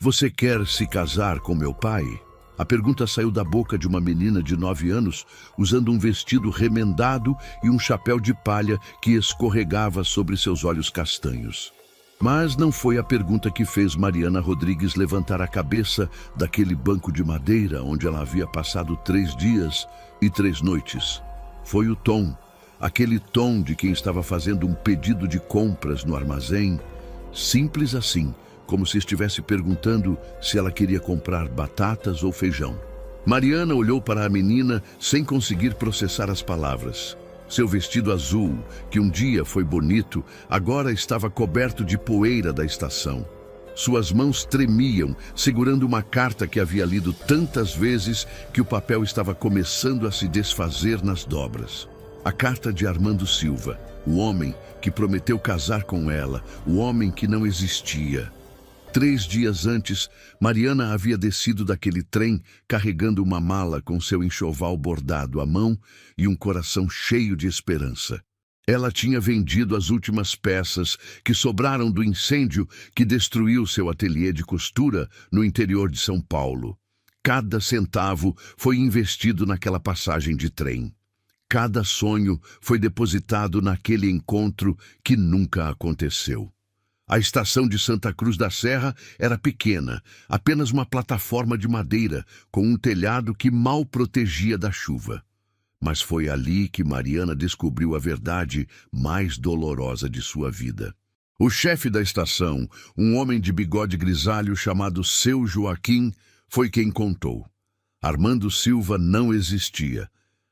Você quer se casar com meu pai? A pergunta saiu da boca de uma menina de 9 anos, usando um vestido remendado e um chapéu de palha que escorregava sobre seus olhos castanhos. Mas não foi a pergunta que fez Mariana Rodrigues levantar a cabeça daquele banco de madeira onde ela havia passado 3 dias e 3 noites. Foi o tom, aquele tom de quem estava fazendo um pedido de compras no armazém, simples assim, como se estivesse perguntando se ela queria comprar batatas ou feijão. Mariana olhou para a menina sem conseguir processar as palavras. Seu vestido azul, que um dia foi bonito, agora estava coberto de poeira da estação. Suas mãos tremiam, segurando uma carta que havia lido tantas vezes que o papel estava começando a se desfazer nas dobras. A carta de Armando Silva, o homem que prometeu casar com ela, o homem que não existia. 3 dias antes, Mariana havia descido daquele trem carregando uma mala com seu enxoval bordado à mão e um coração cheio de esperança. Ela tinha vendido as últimas peças que sobraram do incêndio que destruiu seu ateliê de costura no interior de São Paulo. Cada centavo foi investido naquela passagem de trem. Cada sonho foi depositado naquele encontro que nunca aconteceu. A estação de Santa Cruz da Serra era pequena, apenas uma plataforma de madeira com um telhado que mal protegia da chuva. Mas foi ali que Mariana descobriu a verdade mais dolorosa de sua vida. O chefe da estação, um homem de bigode grisalho chamado Seu Joaquim, foi quem contou. Armando Silva não existia.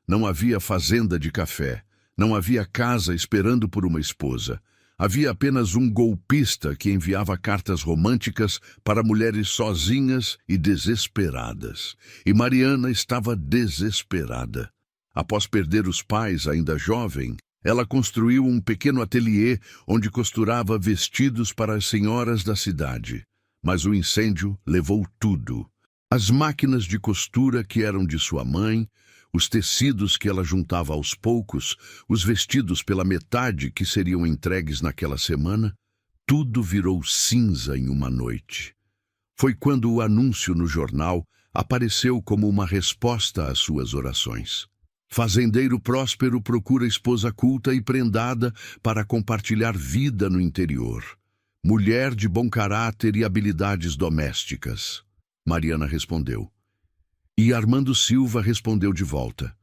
Não havia fazenda de café. Não havia casa esperando por uma esposa. Havia apenas um golpista que enviava cartas românticas para mulheres sozinhas e desesperadas. E Mariana estava desesperada. Após perder os pais ainda jovem, ela construiu um pequeno ateliê onde costurava vestidos para as senhoras da cidade. Mas o incêndio levou tudo. As máquinas de costura que eram de sua mãe, os tecidos que ela juntava aos poucos, os vestidos pela metade que seriam entregues naquela semana, tudo virou cinza em uma noite. Foi quando o anúncio no jornal apareceu como uma resposta às suas orações. Fazendeiro próspero procura esposa culta e prendada para compartilhar vida no interior. Mulher de bom caráter e habilidades domésticas. Mariana respondeu. E Armando Silva respondeu de volta.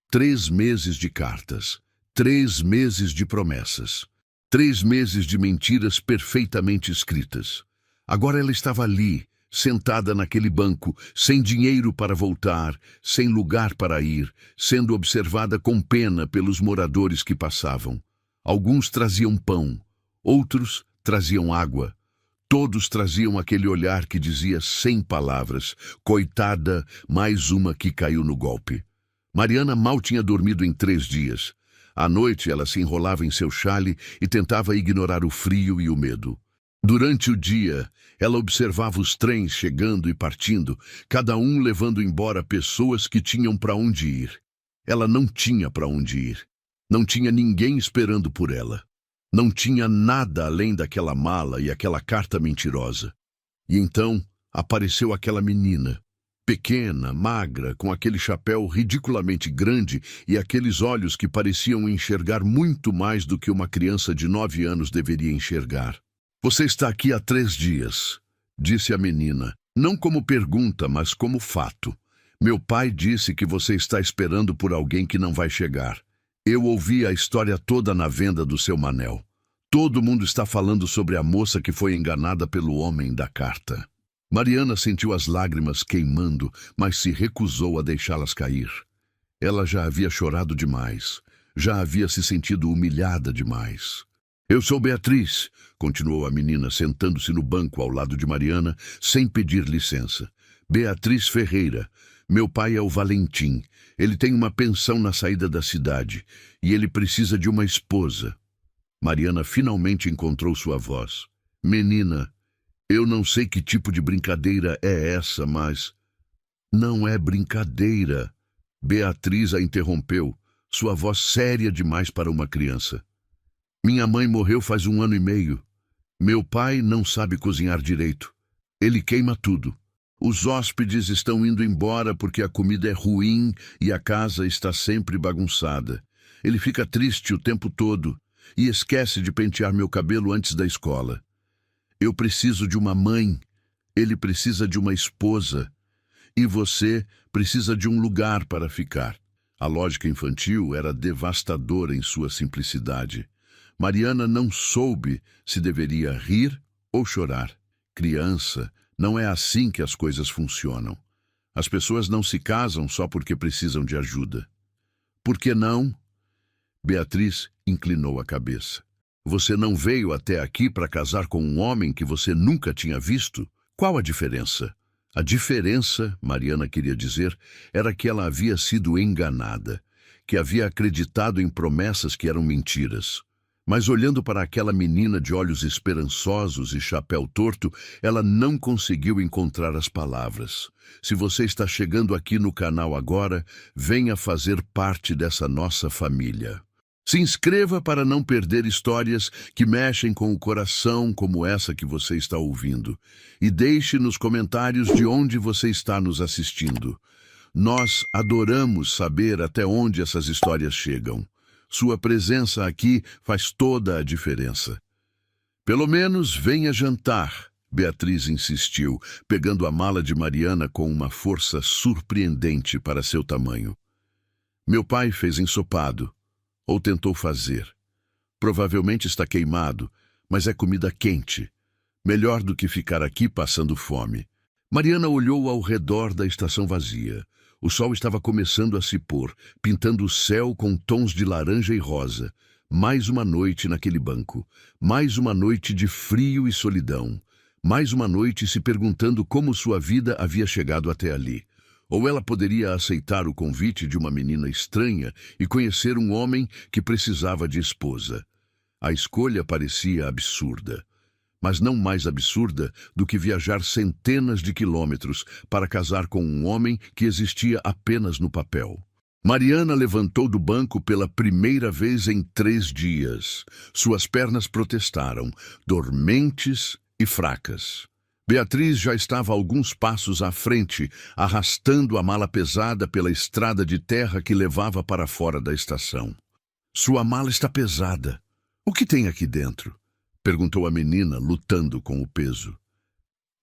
3 meses de cartas, 3 meses de promessas, 3 meses de mentiras perfeitamente escritas. Agora ela estava ali, sentada naquele banco, sem dinheiro para voltar, sem lugar para ir, sendo observada com pena pelos moradores que passavam. Alguns traziam pão, outros traziam água. Todos traziam aquele olhar que dizia sem palavras, coitada, mais uma que caiu no golpe. Mariana mal tinha dormido em 3 dias. À noite ela se enrolava em seu chale e tentava ignorar o frio e o medo. Durante o dia, ela observava os trens chegando e partindo, cada um levando embora pessoas que tinham para onde ir. Ela não tinha para onde ir. Não tinha ninguém esperando por ela. Não tinha nada além daquela mala e aquela carta mentirosa. E então apareceu aquela menina, pequena, magra, com aquele chapéu ridiculamente grande e aqueles olhos que pareciam enxergar muito mais do que uma criança de 9 anos deveria enxergar. Você está aqui há 3 dias, disse a menina, não como pergunta, mas como fato. Meu pai disse que você está esperando por alguém que não vai chegar. Eu ouvi a história toda na venda do seu Manel. Todo mundo está falando sobre a moça que foi enganada pelo homem da carta. Mariana sentiu as lágrimas queimando, mas se recusou a deixá-las cair. Ela já havia chorado demais, já havia se sentido humilhada demais. Eu sou Beatriz, continuou a menina, sentando-se no banco ao lado de Mariana, sem pedir licença. Beatriz Ferreira. Meu pai é o Valentim. Ele tem uma pensão na saída da cidade e ele precisa de uma esposa. Mariana finalmente encontrou sua voz. Menina, eu não sei que tipo de brincadeira é essa, mas... Não é brincadeira. Beatriz a interrompeu, sua voz séria demais para uma criança. Minha mãe morreu faz 1 ano e meio. Meu pai não sabe cozinhar direito. Ele queima tudo. Os hóspedes estão indo embora porque a comida é ruim e a casa está sempre bagunçada. Ele fica triste o tempo todo e esquece de pentear meu cabelo antes da escola. Eu preciso de uma mãe, ele precisa de uma esposa e você precisa de um lugar para ficar. A lógica infantil era devastadora em sua simplicidade. Mariana não soube se deveria rir ou chorar. Criança, não é assim que as coisas funcionam. As pessoas não se casam só porque precisam de ajuda. Por que não? Beatriz inclinou a cabeça. Você não veio até aqui para casar com um homem que você nunca tinha visto? Qual a diferença? A diferença, Mariana queria dizer, era que ela havia sido enganada, que havia acreditado em promessas que eram mentiras. Mas olhando para aquela menina de olhos esperançosos e chapéu torto, ela não conseguiu encontrar as palavras. Se você está chegando aqui no canal agora, venha fazer parte dessa nossa família. Se inscreva para não perder histórias que mexem com o coração como essa que você está ouvindo. E deixe nos comentários de onde você está nos assistindo. Nós adoramos saber até onde essas histórias chegam. Sua presença aqui faz toda a diferença. Pelo menos venha jantar, Beatriz insistiu, pegando a mala de Mariana com uma força surpreendente para seu tamanho. Meu pai fez ensopado. Ou tentou fazer. Provavelmente está queimado, mas é comida quente. Melhor do que ficar aqui passando fome. Mariana olhou ao redor da estação vazia. O sol estava começando a se pôr, pintando o céu com tons de laranja e rosa. Mais uma noite naquele banco. Mais uma noite de frio e solidão. Mais uma noite se perguntando como sua vida havia chegado até ali. Ou ela poderia aceitar o convite de uma menina estranha e conhecer um homem que precisava de esposa. A escolha parecia absurda, mas não mais absurda do que viajar centenas de quilômetros para casar com um homem que existia apenas no papel. Mariana levantou do banco pela primeira vez em 3 dias. Suas pernas protestaram, dormentes e fracas. Beatriz já estava alguns passos à frente, arrastando a mala pesada pela estrada de terra que levava para fora da estação. Sua mala está pesada. O que tem aqui dentro? Perguntou a menina, lutando com o peso.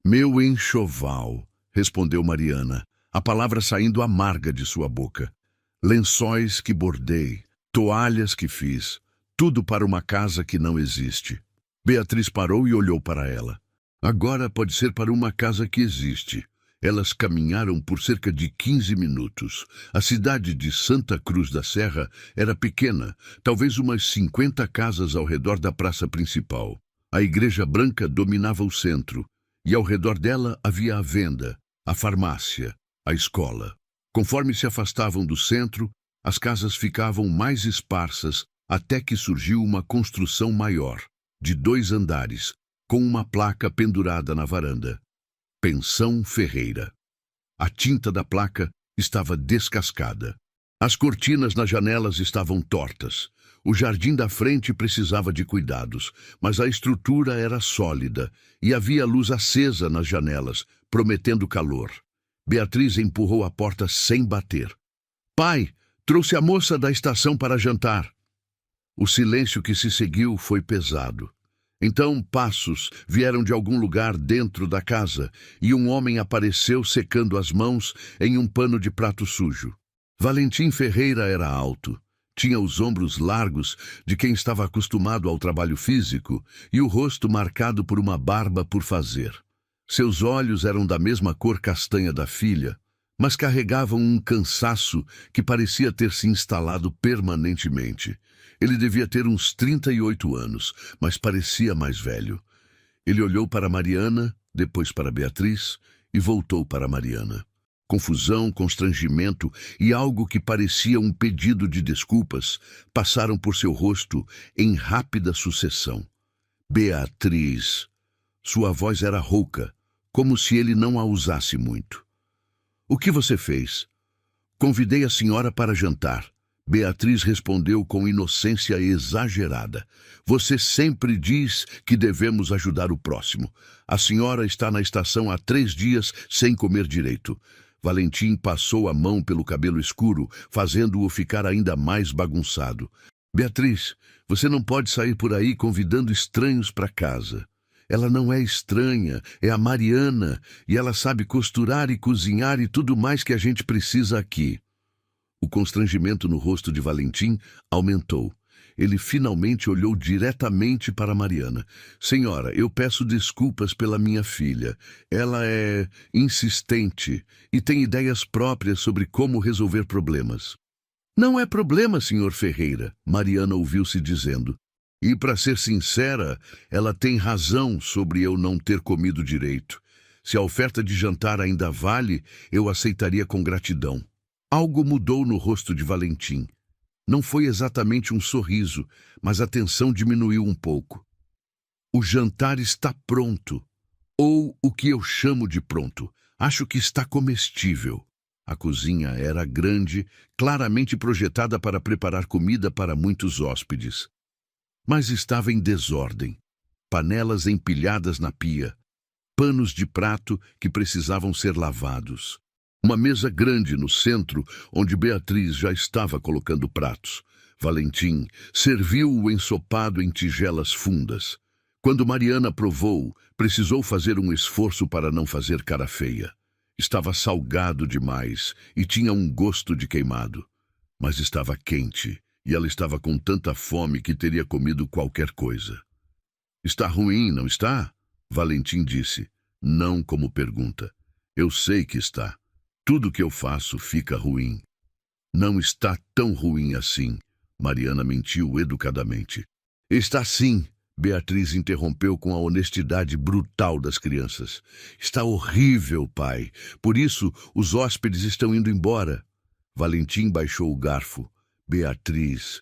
Meu enxoval, respondeu Mariana, a palavra saindo amarga de sua boca. Lençóis que bordei, toalhas que fiz, tudo para uma casa que não existe. Beatriz parou e olhou para ela. Agora pode ser para uma casa que existe. Elas caminharam por cerca de 15 minutos. A cidade de Santa Cruz da Serra era pequena, talvez umas 50 casas ao redor da praça principal. A igreja branca dominava o centro, e ao redor dela havia a venda, a farmácia, a escola. Conforme se afastavam do centro, as casas ficavam mais esparsas até que surgiu uma construção maior, de 2 andares, com uma placa pendurada na varanda. Pensão Ferreira. A tinta da placa estava descascada. As cortinas nas janelas estavam tortas. O jardim da frente precisava de cuidados, mas a estrutura era sólida e havia luz acesa nas janelas, prometendo calor. Beatriz empurrou a porta sem bater. Pai, trouxe a moça da estação para jantar. O silêncio que se seguiu foi pesado. Então passos vieram de algum lugar dentro da casa e um homem apareceu secando as mãos em um pano de prato sujo. Valentim Ferreira era alto, tinha os ombros largos de quem estava acostumado ao trabalho físico e o rosto marcado por uma barba por fazer. Seus olhos eram da mesma cor castanha da filha, mas carregavam um cansaço que parecia ter se instalado permanentemente. Ele devia ter uns 38 anos, mas parecia mais velho. Ele olhou para Mariana, depois para Beatriz e voltou para Mariana. Confusão, constrangimento e algo que parecia um pedido de desculpas passaram por seu rosto em rápida sucessão. Beatriz. Sua voz era rouca, como se ele não a usasse muito. O que você fez? Convidei a senhora para jantar. Beatriz respondeu com inocência exagerada. Você sempre diz que devemos ajudar o próximo. A senhora está na estação há 3 dias sem comer direito. Valentim passou a mão pelo cabelo escuro, fazendo-o ficar ainda mais bagunçado. Beatriz, você não pode sair por aí convidando estranhos para casa. Ela não é estranha, é a Mariana, e ela sabe costurar e cozinhar e tudo mais que a gente precisa aqui. O constrangimento no rosto de Valentim aumentou. Ele finalmente olhou diretamente para Mariana. Senhora, eu peço desculpas pela minha filha. Ela é insistente e tem ideias próprias sobre como resolver problemas. Não é problema, senhor Ferreira, Mariana ouviu-se dizendo. E, para ser sincera, ela tem razão sobre eu não ter comido direito. Se a oferta de jantar ainda vale, eu aceitaria com gratidão. Algo mudou no rosto de Valentim. Não foi exatamente um sorriso, mas a tensão diminuiu um pouco. O jantar está pronto. Ou o que eu chamo de pronto. Acho que está comestível. A cozinha era grande, claramente projetada para preparar comida para muitos hóspedes. Mas estava em desordem. Panelas empilhadas na pia. Panos de prato que precisavam ser lavados. Uma mesa grande no centro, onde Beatriz já estava colocando pratos. Valentim serviu o ensopado em tigelas fundas. Quando Mariana provou, precisou fazer um esforço para não fazer cara feia. Estava salgado demais e tinha um gosto de queimado. Mas estava quente e ela estava com tanta fome que teria comido qualquer coisa. Está ruim, não está? Valentim disse, não como pergunta. Eu sei que está. Tudo que eu faço fica ruim. Não está tão ruim assim, Mariana mentiu educadamente. Está sim, Beatriz interrompeu com a honestidade brutal das crianças. Está horrível, pai. Por isso, os hóspedes estão indo embora. Valentim baixou o garfo. Beatriz,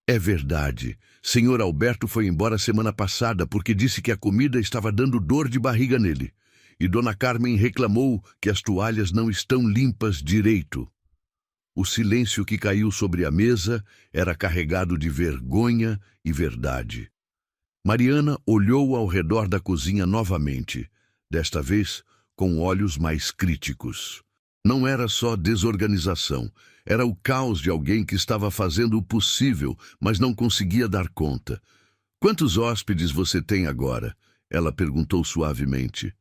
é verdade. Senhor Alberto foi embora semana passada porque disse que a comida estava dando dor de barriga nele. E Dona Carmen reclamou que as toalhas não estão limpas direito. O silêncio que caiu sobre a mesa era carregado de vergonha e verdade. Mariana olhou ao redor da cozinha novamente, desta vez com olhos mais críticos. Não era só desorganização, era o caos de alguém que estava fazendo o possível, mas não conseguia dar conta. Quantos hóspedes você tem agora? Ela perguntou suavemente.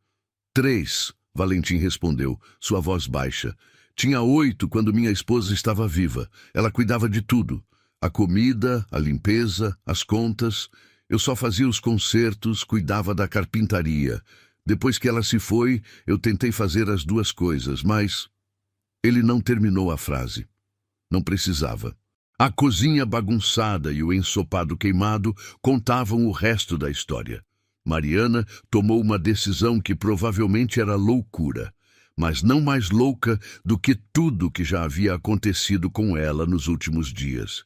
3, Valentim respondeu, sua voz baixa. Tinha 8 quando minha esposa estava viva. Ela cuidava de tudo. A comida, a limpeza, as contas. Eu só fazia os concertos, cuidava da carpintaria. Depois que ela se foi, eu tentei fazer as 2 coisas, mas... Ele não terminou a frase. Não precisava. A cozinha bagunçada e o ensopado queimado contavam o resto da história. Mariana tomou uma decisão que provavelmente era loucura, mas não mais louca do que tudo que já havia acontecido com ela nos últimos dias.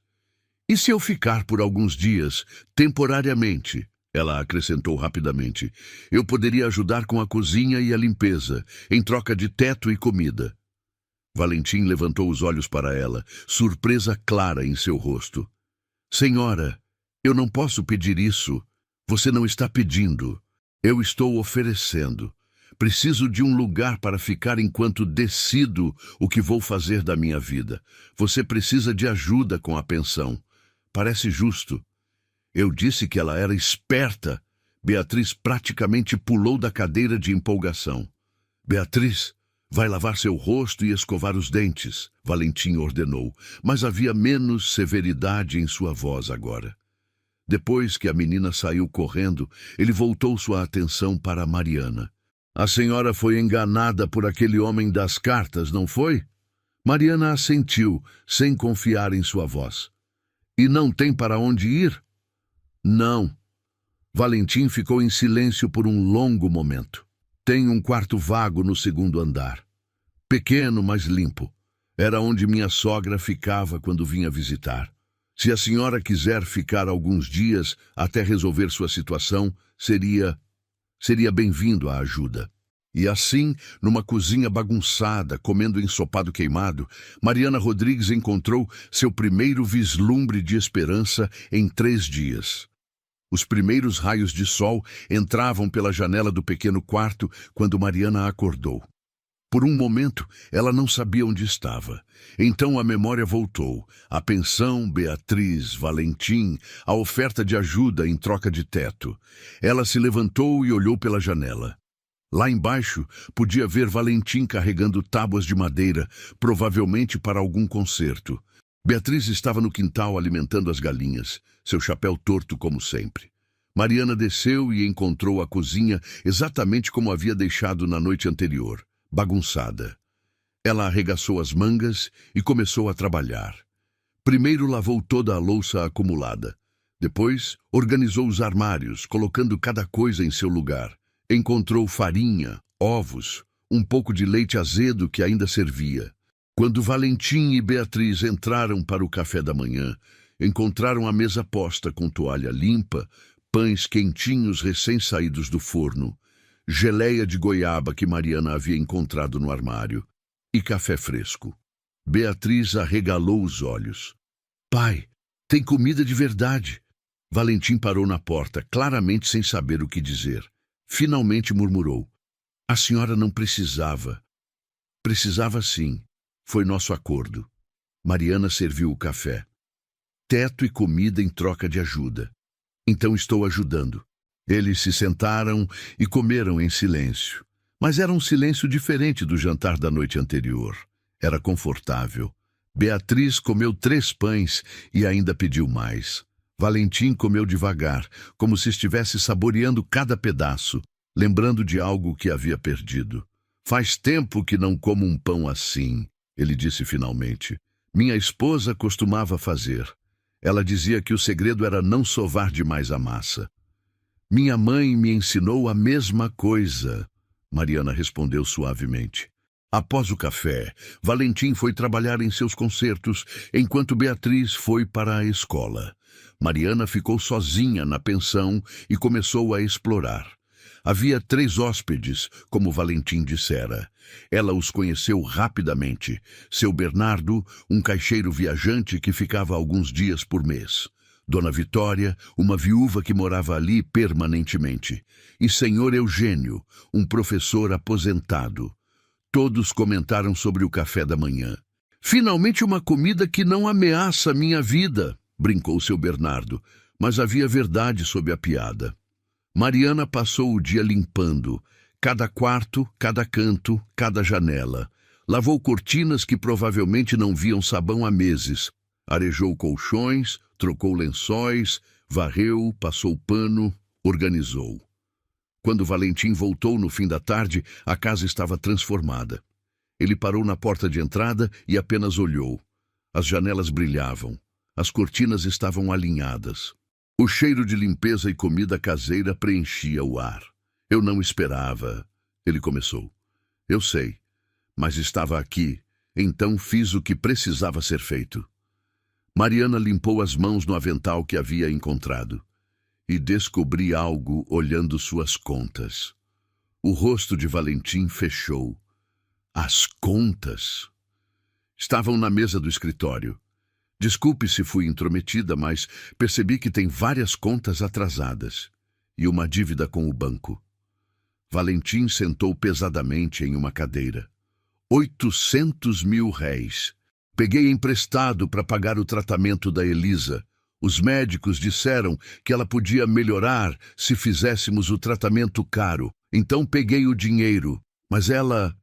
E se eu ficar por alguns dias, temporariamente, ela acrescentou rapidamente, eu poderia ajudar com a cozinha e a limpeza, em troca de teto e comida. Valentim levantou os olhos para ela, surpresa clara em seu rosto. Senhora, eu não posso pedir isso. Você não está pedindo. Eu estou oferecendo. Preciso de um lugar para ficar enquanto decido o que vou fazer da minha vida. Você precisa de ajuda com a pensão. Parece justo. Eu disse que ela era esperta. Beatriz praticamente pulou da cadeira de empolgação. Beatriz, vai lavar seu rosto e escovar os dentes, Valentim ordenou, mas havia menos severidade em sua voz agora. Depois que a menina saiu correndo, ele voltou sua atenção para Mariana. A senhora foi enganada por aquele homem das cartas, não foi? Mariana assentiu, sem confiar em sua voz. E não tem para onde ir? Não. Valentim ficou em silêncio por um longo momento. Tem um quarto vago no 2º andar. Pequeno, mas limpo. Era onde minha sogra ficava quando vinha visitar. Se a senhora quiser ficar alguns dias até resolver sua situação, seria bem-vindo à ajuda. E assim, numa cozinha bagunçada, comendo ensopado queimado, Mariana Rodrigues encontrou seu primeiro vislumbre de esperança em 3 dias. Os primeiros raios de sol entravam pela janela do pequeno quarto quando Mariana acordou. Por um momento, ela não sabia onde estava. Então a memória voltou. A pensão, Beatriz, Valentim, a oferta de ajuda em troca de teto. Ela se levantou e olhou pela janela. Lá embaixo, podia ver Valentim carregando tábuas de madeira, provavelmente para algum concerto. Beatriz estava no quintal alimentando as galinhas, seu chapéu torto como sempre. Mariana desceu e encontrou a cozinha exatamente como havia deixado na noite anterior, bagunçada. Ela arregaçou as mangas e começou a trabalhar. Primeiro lavou toda a louça acumulada. Depois, organizou os armários, colocando cada coisa em seu lugar. Encontrou farinha, ovos, um pouco de leite azedo que ainda servia. Quando Valentim e Beatriz entraram para o café da manhã, encontraram a mesa posta com toalha limpa, pães quentinhos recém-saídos do forno, geleia de goiaba que Mariana havia encontrado no armário e café fresco. Beatriz arregalou os olhos. "Pai, tem comida de verdade." Valentim parou na porta, claramente sem saber o que dizer. Finalmente murmurou: "A senhora não precisava." "Precisava sim. Foi nosso acordo." Mariana serviu o café. "Teto e comida em troca de ajuda. Então estou ajudando." Eles se sentaram e comeram em silêncio. Mas era um silêncio diferente do jantar da noite anterior. Era confortável. Beatriz comeu 3 pães e ainda pediu mais. Valentim comeu devagar, como se estivesse saboreando cada pedaço, lembrando de algo que havia perdido. "Faz tempo que não como um pão assim," ele disse finalmente. "Minha esposa costumava fazer. Ela dizia que o segredo era não sovar demais a massa." "Minha mãe me ensinou a mesma coisa," Mariana respondeu suavemente. Após o café, Valentim foi trabalhar em seus concertos, enquanto Beatriz foi para a escola. Mariana ficou sozinha na pensão e começou a explorar. Havia 3 hóspedes, como Valentim dissera. Ela os conheceu rapidamente. Seu Bernardo, um caixeiro viajante que ficava alguns dias por mês. Dona Vitória, uma viúva que morava ali permanentemente. E Senhor Eugênio, um professor aposentado. Todos comentaram sobre o café da manhã. "Finalmente uma comida que não ameaça minha vida," brincou seu Bernardo, mas havia verdade sob a piada. Mariana passou o dia limpando, cada quarto, cada canto, cada janela. Lavou cortinas que provavelmente não viam sabão há meses. Arejou colchões, trocou lençóis, varreu, passou pano, organizou. Quando Valentim voltou no fim da tarde, a casa estava transformada. Ele parou na porta de entrada e apenas olhou. As janelas brilhavam. As cortinas estavam alinhadas. O cheiro de limpeza e comida caseira preenchia o ar. "Eu não esperava," ele começou. "Eu sei, mas estava aqui, então fiz o que precisava ser feito." Mariana limpou as mãos no avental que havia encontrado. E descobri algo olhando suas contas. O rosto de Valentim fechou. As contas estavam na mesa do escritório. "Desculpe se fui intrometida, mas percebi que tem várias contas atrasadas e uma dívida com o banco." Valentim sentou pesadamente em uma cadeira. 800 mil réis. Peguei emprestado para pagar o tratamento da Elisa. Os médicos disseram que ela podia melhorar se fizéssemos o tratamento caro. Então peguei o dinheiro, mas ela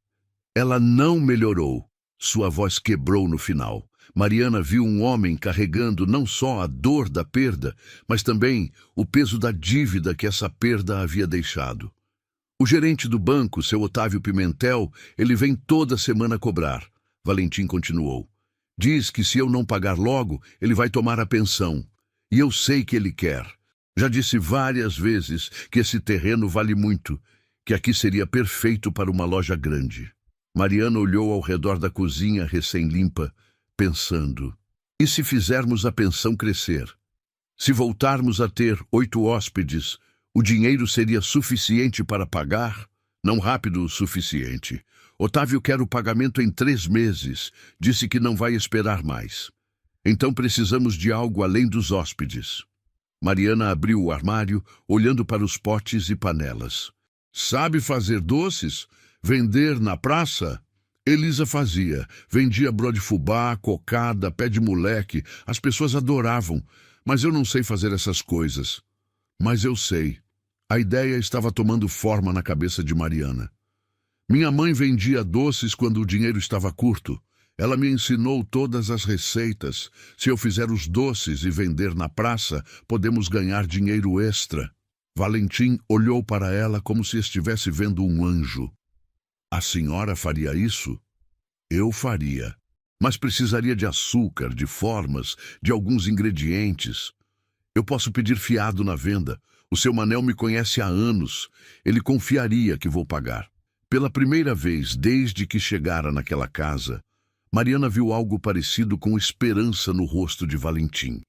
não melhorou. Sua voz quebrou no final. Mariana viu um homem carregando não só a dor da perda, mas também o peso da dívida que essa perda havia deixado. "O gerente do banco, seu Otávio Pimentel, ele vem toda semana cobrar." Valentim continuou. "Diz que se eu não pagar logo, ele vai tomar a pensão. E eu sei que ele quer. Já disse várias vezes que esse terreno vale muito, que aqui seria perfeito para uma loja grande." Mariana olhou ao redor da cozinha recém-limpa, pensando: e se fizermos a pensão crescer? Se voltarmos a ter 8 hóspedes, o dinheiro seria suficiente para pagar? Não rápido o suficiente. Otávio quer o pagamento em 3 meses. Disse que não vai esperar mais. Então precisamos de algo além dos hóspedes. Mariana abriu o armário, olhando para os potes e panelas. Sabe fazer doces? Vender na praça? Elisa fazia. Vendia bró de fubá, cocada, pé de moleque. As pessoas adoravam. Mas eu não sei fazer essas coisas. Mas eu sei. A ideia estava tomando forma na cabeça de Mariana. Minha mãe vendia doces quando o dinheiro estava curto. Ela me ensinou todas as receitas. Se eu fizer os doces e vender na praça, podemos ganhar dinheiro extra. Valentim olhou para ela como se estivesse vendo um anjo. A senhora faria isso? Eu faria. Mas precisaria de açúcar, de formas, de alguns ingredientes. Eu posso pedir fiado na venda. O seu Manel me conhece há anos. Ele confiaria que vou pagar. Pela primeira vez desde que chegara naquela casa, Mariana viu algo parecido com esperança no rosto de Valentim.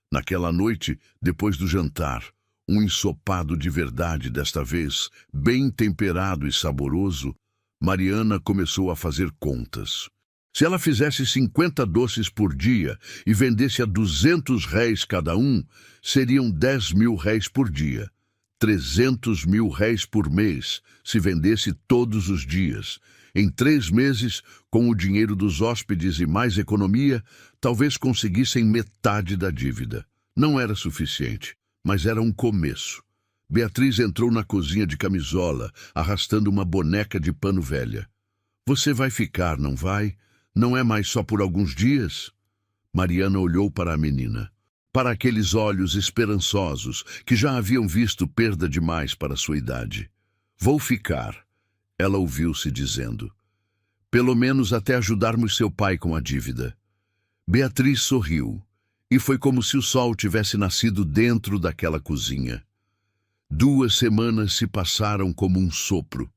Naquela noite, depois do jantar, um ensopado de verdade desta vez, bem temperado e saboroso, Mariana começou a fazer contas. Se ela fizesse 50 doces por dia e vendesse a R$ 200 cada um, seriam R$ 10.000 por dia. R$ 300.000 por mês, se vendesse todos os dias. Em 3 meses, com o dinheiro dos hóspedes e mais economia, talvez conseguissem metade da dívida. Não era suficiente, mas era um começo. Beatriz entrou na cozinha de camisola, arrastando uma boneca de pano velha. Você vai ficar, não vai? Não é mais só por alguns dias? Mariana olhou para a menina. Para aqueles olhos esperançosos que já haviam visto perda demais para sua idade. Vou ficar, ela ouviu-se dizendo. Pelo menos até ajudarmos seu pai com a dívida. Beatriz sorriu, e foi como se o sol tivesse nascido dentro daquela cozinha. 2 semanas se passaram como um sopro.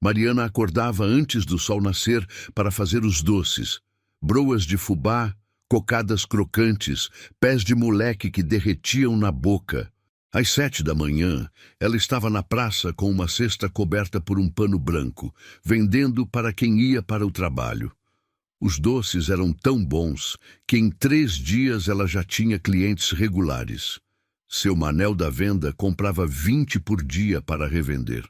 Mariana acordava antes do sol nascer para fazer os doces, broas de fubá, cocadas crocantes, pés de moleque que derretiam na boca. Às 7 da manhã, ela estava na praça com uma cesta coberta por um pano branco, vendendo para quem ia para o trabalho. Os doces eram tão bons que em 3 dias ela já tinha clientes regulares. Seu Manel da venda comprava 20 por dia para revender.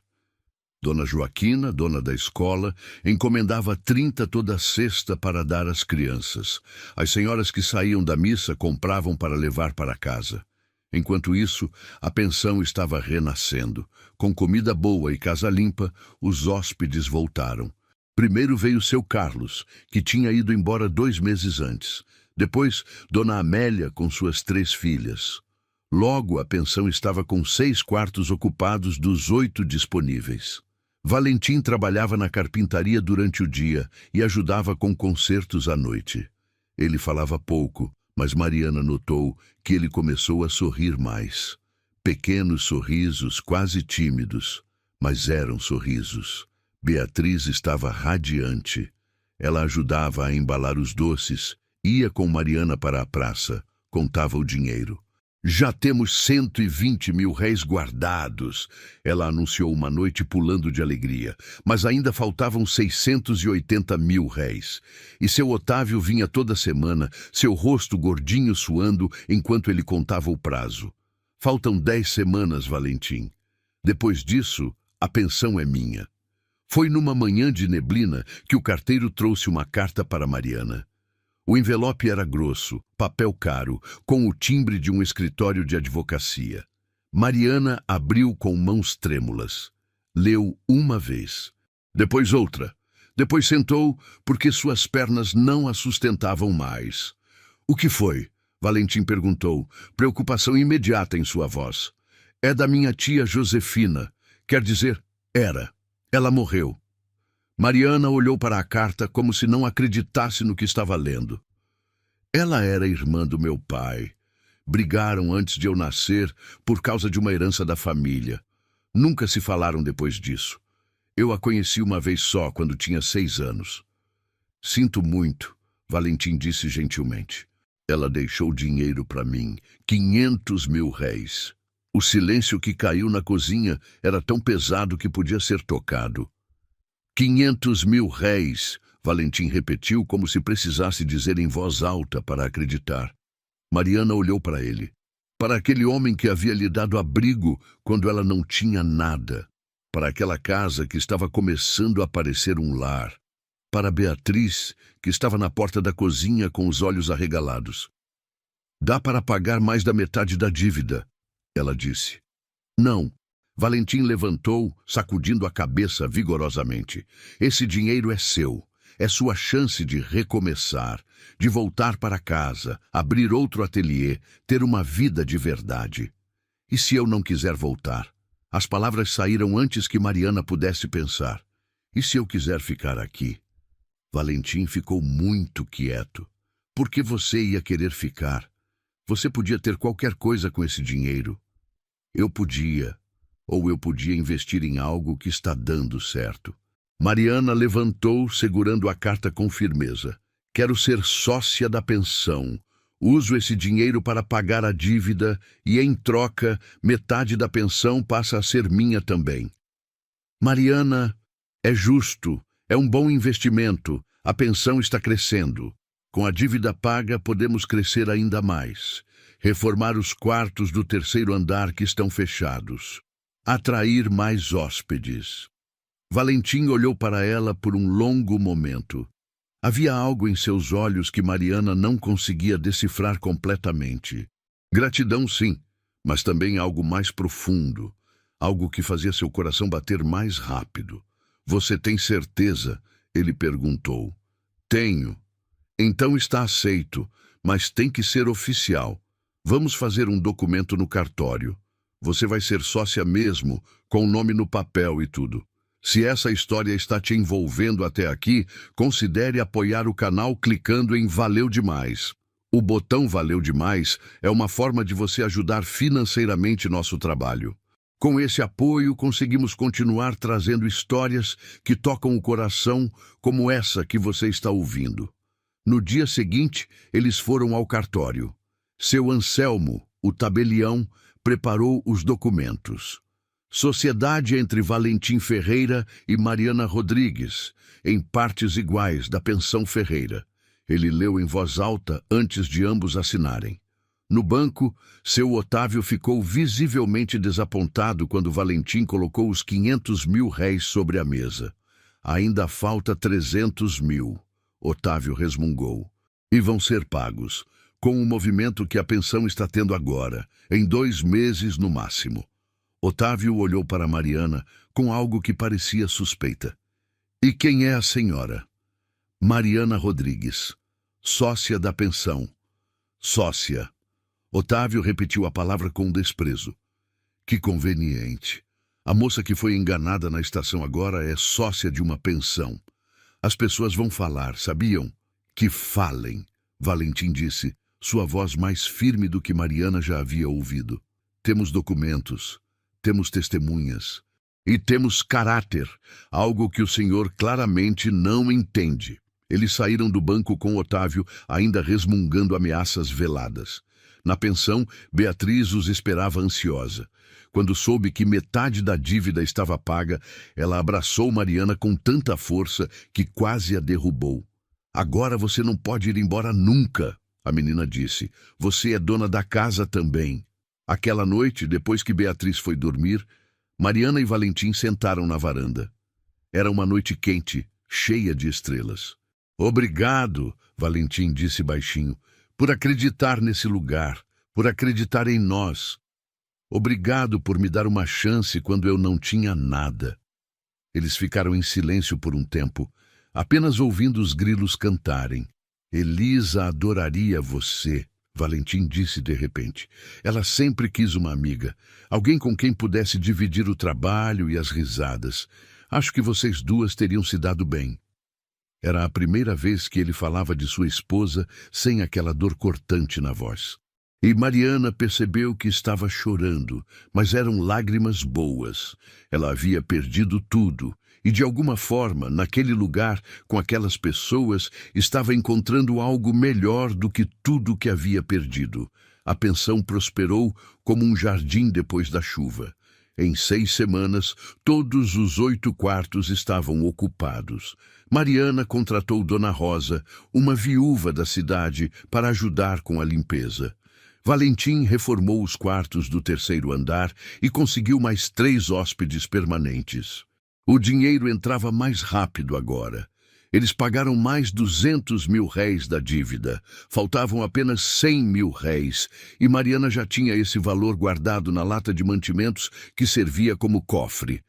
Dona Joaquina, dona da escola, encomendava 30 toda sexta para dar às crianças. As senhoras que saíam da missa compravam para levar para casa. Enquanto isso, a pensão estava renascendo. Com comida boa e casa limpa, os hóspedes voltaram. Primeiro veio seu Carlos, que tinha ido embora 2 meses antes. Depois, Dona Amélia com suas 3 filhas. Logo, a pensão estava com 6 quartos ocupados dos 8 disponíveis. Valentim trabalhava na carpintaria durante o dia e ajudava com consertos à noite. Ele falava pouco, mas Mariana notou que ele começou a sorrir mais. Pequenos sorrisos, quase tímidos, mas eram sorrisos. Beatriz estava radiante. Ela ajudava a embalar os doces, ia com Mariana para a praça, contava o dinheiro. Já temos R$ 120.000 guardados, ela anunciou uma noite pulando de alegria, mas ainda faltavam R$ 680.000. E seu Otávio vinha toda semana, seu rosto gordinho suando enquanto ele contava o prazo. Faltam 10 semanas, Valentim. Depois disso, a pensão é minha. Foi numa manhã de neblina que o carteiro trouxe uma carta para Mariana. O envelope era grosso, papel caro, com o timbre de um escritório de advocacia. Mariana abriu com mãos trêmulas. Leu uma vez. Depois outra. Depois sentou, porque suas pernas não a sustentavam mais. O que foi? Valentim perguntou, preocupação imediata em sua voz. É da minha tia Josefina. Quer dizer, era. Ela morreu. Mariana olhou para a carta como se não acreditasse no que estava lendo. Ela era irmã do meu pai. Brigaram antes de eu nascer por causa de uma herança da família. Nunca se falaram depois disso. Eu a conheci uma vez só, quando tinha 6 anos. Sinto muito, Valentim disse gentilmente. Ela deixou dinheiro para mim, R$ 500.000. O silêncio que caiu na cozinha era tão pesado que podia ser tocado. 500.000 réis, Valentim repetiu como se precisasse dizer em voz alta para acreditar. Mariana olhou para ele, para aquele homem que havia lhe dado abrigo quando ela não tinha nada, para aquela casa que estava começando a parecer um lar, para Beatriz, que estava na porta da cozinha com os olhos arregalados. Dá para pagar mais da metade da dívida, ela disse. Não. Valentim levantou, sacudindo a cabeça vigorosamente. Esse dinheiro é seu. É sua chance de recomeçar, de voltar para casa, abrir outro ateliê, ter uma vida de verdade. E se eu não quiser voltar? As palavras saíram antes que Mariana pudesse pensar. E se eu quiser ficar aqui? Valentim ficou muito quieto. Por que você ia querer ficar? Você podia ter qualquer coisa com esse dinheiro. Eu podia. Ou eu podia investir em algo que está dando certo. Mariana levantou, segurando a carta com firmeza. Quero ser sócia da pensão. Uso esse dinheiro para pagar a dívida e, em troca, metade da pensão passa a ser minha também. Mariana, é justo, é um bom investimento. A pensão está crescendo. Com a dívida paga, podemos crescer ainda mais. Reformar os quartos do terceiro andar que estão fechados. Atrair mais hóspedes. Valentim olhou para ela por um longo momento. Havia algo em seus olhos que Mariana não conseguia decifrar completamente. Gratidão, sim, mas também algo mais profundo. Algo que fazia seu coração bater mais rápido. Você tem certeza? Ele perguntou. Tenho. Então está aceito, mas tem que ser oficial. Vamos fazer um documento no cartório. Você vai ser sócia mesmo, com o nome no papel e tudo. Se essa história está te envolvendo até aqui, considere apoiar o canal clicando em Valeu Demais. O botão Valeu Demais é uma forma de você ajudar financeiramente nosso trabalho. Com esse apoio, conseguimos continuar trazendo histórias que tocam o coração, como essa que você está ouvindo. No dia seguinte, eles foram ao cartório. Seu Anselmo, o tabelião, preparou os documentos. Sociedade entre Valentim Ferreira e Mariana Rodrigues, em partes iguais da pensão Ferreira. Ele leu em voz alta antes de ambos assinarem. No banco, seu Otávio ficou visivelmente desapontado quando Valentim colocou os 500.000 réis sobre a mesa. Ainda falta 300.000, Otávio resmungou. E vão ser pagos, com o movimento que a pensão está tendo agora, em 2 meses no máximo. Otávio olhou para Mariana com algo que parecia suspeita. E quem é a senhora? Mariana Rodrigues, sócia da pensão. Sócia. Otávio repetiu a palavra com desprezo. Que conveniente. A moça que foi enganada na estação agora é sócia de uma pensão. As pessoas vão falar, sabiam? Que falem, Valentim disse, sua voz mais firme do que Mariana já havia ouvido. Temos documentos, temos testemunhas e temos caráter, algo que o senhor claramente não entende. Eles saíram do banco com Otávio, ainda resmungando ameaças veladas. Na pensão, Beatriz os esperava ansiosa. Quando soube que metade da dívida estava paga, ela abraçou Mariana com tanta força que quase a derrubou. Agora você não pode ir embora nunca, a menina disse. Você é dona da casa também. Aquela noite, depois que Beatriz foi dormir, Mariana e Valentim sentaram na varanda. Era uma noite quente, cheia de estrelas. Obrigado, Valentim disse baixinho, por acreditar nesse lugar, por acreditar em nós. Obrigado por me dar uma chance quando eu não tinha nada. Eles ficaram em silêncio por um tempo, apenas ouvindo os grilos cantarem. Elisa adoraria você, Valentim disse de repente. Ela sempre quis uma amiga, alguém com quem pudesse dividir o trabalho e as risadas. Acho que vocês duas teriam se dado bem. Era a primeira vez que ele falava de sua esposa sem aquela dor cortante na voz. E Mariana percebeu que estava chorando, mas eram lágrimas boas. Ela havia perdido tudo e, de alguma forma, naquele lugar, com aquelas pessoas, estava encontrando algo melhor do que tudo que havia perdido. A pensão prosperou como um jardim depois da chuva. Em 6 semanas, todos os 8 quartos estavam ocupados. Mariana contratou Dona Rosa, uma viúva da cidade, para ajudar com a limpeza. Valentim reformou os quartos do 3º andar e conseguiu mais 3 hóspedes permanentes. O dinheiro entrava mais rápido agora. Eles pagaram mais 200 mil réis da dívida. Faltavam apenas 100 mil réis, e Mariana já tinha esse valor guardado na lata de mantimentos que servia como cofre.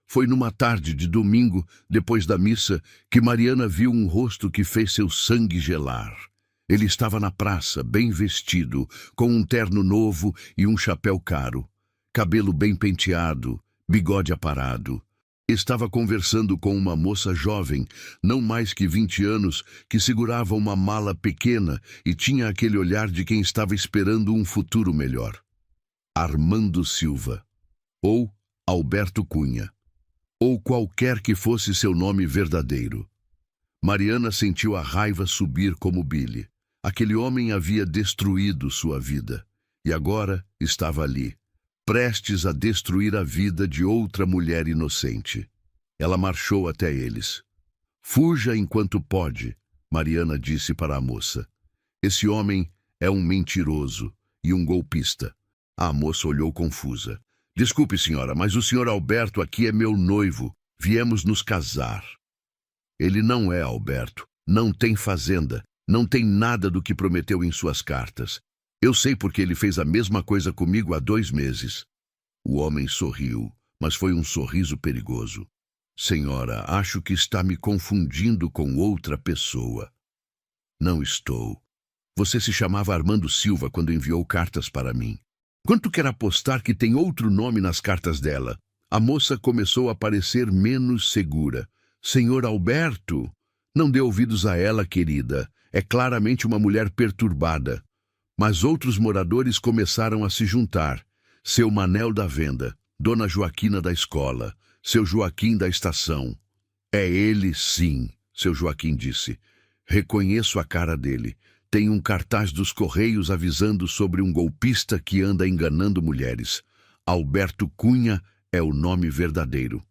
Foi numa tarde de domingo, depois da missa, que Mariana viu um rosto que fez seu sangue gelar. Ele estava na praça, bem vestido, com um terno novo e um chapéu caro, cabelo bem penteado, bigode aparado. Estava conversando com uma moça jovem, não mais que 20 anos, que segurava uma mala pequena e tinha aquele olhar de quem estava esperando um futuro melhor. Armando Silva, ou Alberto Cunha, ou qualquer que fosse seu nome verdadeiro. Mariana sentiu a raiva subir como bile. Aquele homem havia destruído sua vida, e agora estava ali, prestes a destruir a vida de outra mulher inocente. Ela marchou até eles. "Fuja enquanto pode", Mariana disse para a moça. "Esse homem é um mentiroso e um golpista." A moça olhou confusa. "Desculpe, senhora, mas o senhor Alberto aqui é meu noivo. Viemos nos casar." "Ele não é Alberto. Não tem fazenda. Não tem nada do que prometeu em suas cartas. Eu sei porque ele fez a mesma coisa comigo há 2 meses." O homem sorriu, mas foi um sorriso perigoso. "Senhora, acho que está me confundindo com outra pessoa." "Não estou. Você se chamava Armando Silva quando enviou cartas para mim. Quanto quer apostar que tem outro nome nas cartas dela?" A moça começou a parecer menos segura. "Senhor Alberto?" "Não dê ouvidos a ela, querida. É claramente uma mulher perturbada." Mas outros moradores começaram a se juntar. Seu Manel da venda, Dona Joaquina da escola, seu Joaquim da estação. "É ele, sim", seu Joaquim disse. "Reconheço a cara dele. Tem um cartaz dos Correios avisando sobre um golpista que anda enganando mulheres. Alberto Cunha é o nome verdadeiro."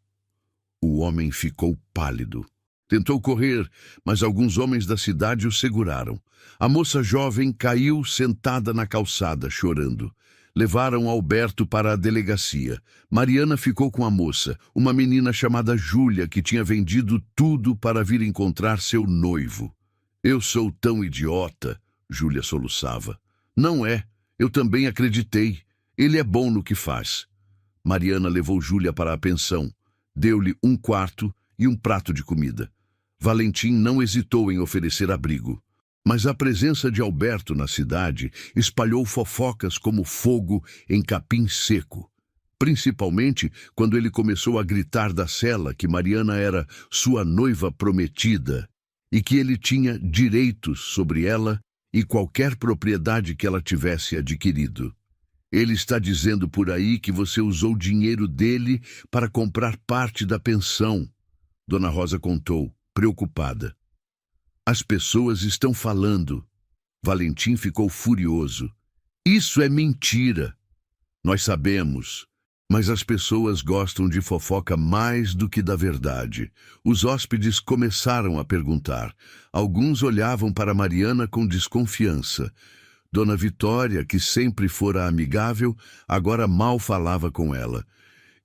O homem ficou pálido. Tentou correr, mas alguns homens da cidade o seguraram. A moça jovem caiu sentada na calçada, chorando. Levaram Alberto para a delegacia. Mariana ficou com a moça, uma menina chamada Júlia, que tinha vendido tudo para vir encontrar seu noivo. "Eu sou tão idiota", Júlia soluçava. "Não é, eu também acreditei. Ele é bom no que faz." Mariana levou Júlia para a pensão. Deu-lhe um quarto e um prato de comida. Valentim não hesitou em oferecer abrigo. Mas a presença de Alberto na cidade espalhou fofocas como fogo em capim seco. Principalmente quando ele começou a gritar da cela que Mariana era sua noiva prometida e que ele tinha direitos sobre ela e qualquer propriedade que ela tivesse adquirido. "Ele está dizendo por aí que você usou dinheiro dele para comprar parte da pensão", Dona Rosa contou, preocupada. "As pessoas estão falando." Valentim ficou furioso. "Isso é mentira." "Nós sabemos, mas as pessoas gostam de fofoca mais do que da verdade." Os hóspedes começaram a perguntar. Alguns olhavam para Mariana com desconfiança. Dona Vitória, que sempre fora amigável, agora mal falava com ela.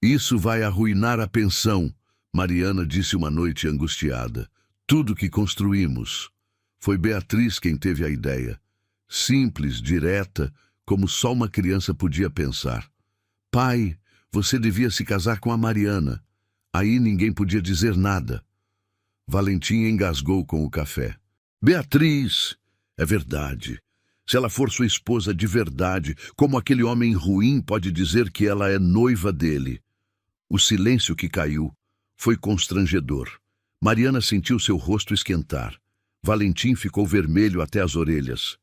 "Isso vai arruinar a pensão", Mariana disse uma noite angustiada. "Tudo que construímos." Foi Beatriz quem teve a ideia. Simples, direta, como só uma criança podia pensar. "Pai, você devia se casar com a Mariana." Aí ninguém podia dizer nada. Valentim engasgou com o café. "Beatriz, é verdade. Se ela for sua esposa de verdade, como aquele homem ruim pode dizer que ela é noiva dele?" O silêncio que caiu foi constrangedor. Mariana sentiu seu rosto esquentar. Valentim ficou vermelho até as orelhas.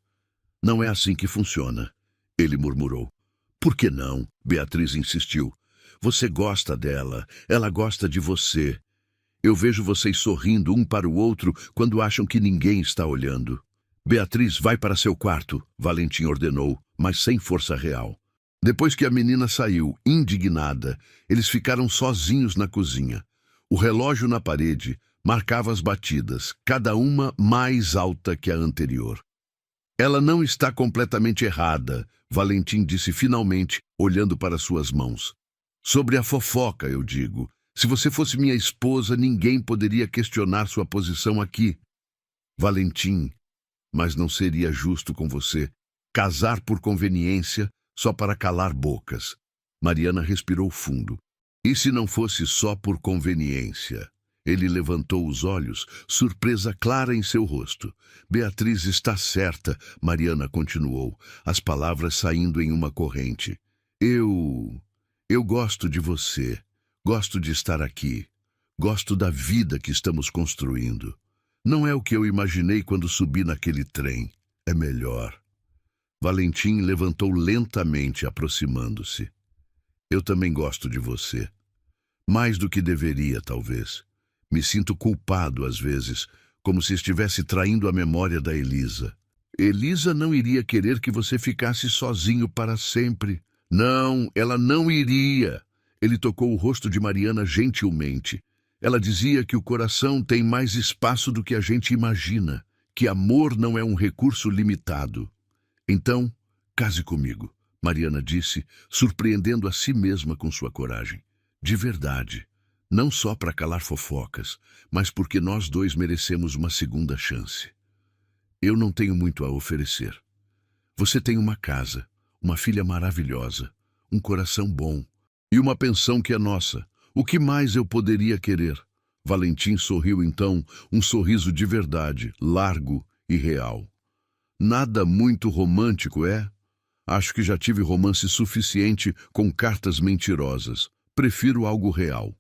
"Não é assim que funciona", ele murmurou. "Por que não?" Beatriz insistiu. "Você gosta dela, ela gosta de você. Eu vejo vocês sorrindo um para o outro quando acham que ninguém está olhando." "Beatriz, vai para seu quarto", Valentim ordenou, mas sem força real. Depois que a menina saiu, indignada, eles ficaram sozinhos na cozinha. O relógio na parede marcava as batidas, cada uma mais alta que a anterior. Ela não está completamente errada, Valentim disse finalmente, olhando para suas mãos. Sobre a fofoca, eu digo. Se você fosse minha esposa, ninguém poderia questionar sua posição aqui. Valentim, mas não seria justo com você casar por conveniência só para calar bocas. Mariana respirou fundo. E se não fosse só por conveniência? Ele levantou os olhos, surpresa clara em seu rosto. Beatriz está certa, Mariana continuou, as palavras saindo em uma corrente. Eu gosto de você, gosto de estar aqui, gosto da vida que estamos construindo. Não é o que eu imaginei quando subi naquele trem, é melhor. Valentim levantou lentamente, aproximando-se. Eu também gosto de você. Mais do que deveria, talvez. Me sinto culpado às vezes, como se estivesse traindo a memória da Elisa. Elisa não iria querer que você ficasse sozinho para sempre. Não, ela não iria. Ele tocou o rosto de Mariana gentilmente. Ela dizia que o coração tem mais espaço do que a gente imagina, que amor não é um recurso limitado. Então, case comigo, Mariana disse, surpreendendo a si mesma com sua coragem. De verdade, não só para calar fofocas, mas porque nós dois merecemos uma segunda chance. Eu não tenho muito a oferecer. Você tem uma casa, uma filha maravilhosa, um coração bom e uma pensão que é nossa. O que mais eu poderia querer? Valentim sorriu então, um sorriso de verdade, largo e real. Nada muito romântico, é? Acho que já tive romance suficiente com cartas mentirosas. Prefiro algo real.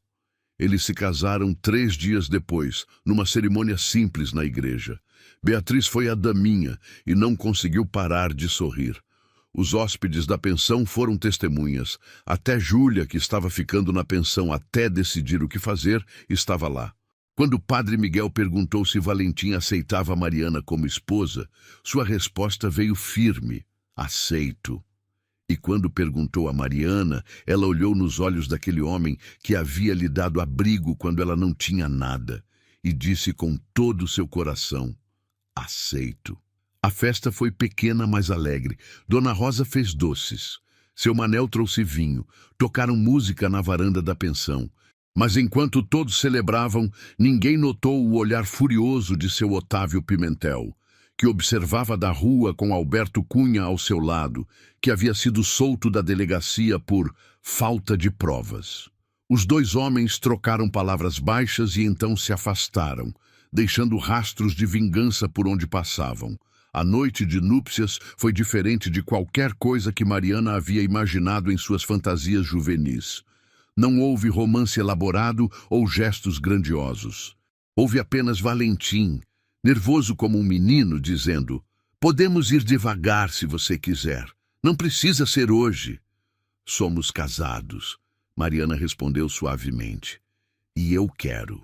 Eles se casaram 3 dias depois, numa cerimônia simples na igreja. Beatriz foi a daminha e não conseguiu parar de sorrir. Os hóspedes da pensão foram testemunhas. Até Júlia, que estava ficando na pensão até decidir o que fazer, estava lá. Quando o padre Miguel perguntou se Valentim aceitava Mariana como esposa, sua resposta veio firme: aceito. E quando perguntou a Mariana, ela olhou nos olhos daquele homem que havia lhe dado abrigo quando ela não tinha nada, e disse com todo o seu coração: aceito. A festa foi pequena, mas alegre. Dona Rosa fez doces. Seu Manel trouxe vinho. Tocaram música na varanda da pensão. Mas enquanto todos celebravam, ninguém notou o olhar furioso de seu Otávio Pimentel, que observava da rua com Alberto Cunha ao seu lado, que havia sido solto da delegacia por falta de provas. Os dois homens trocaram palavras baixas e então se afastaram, deixando rastros de vingança por onde passavam. A noite de núpcias foi diferente de qualquer coisa que Mariana havia imaginado em suas fantasias juvenis. Não houve romance elaborado ou gestos grandiosos. Houve apenas Valentim, nervoso como um menino, dizendo: podemos ir devagar se você quiser. Não precisa ser hoje. Somos casados, Mariana respondeu suavemente. E eu quero.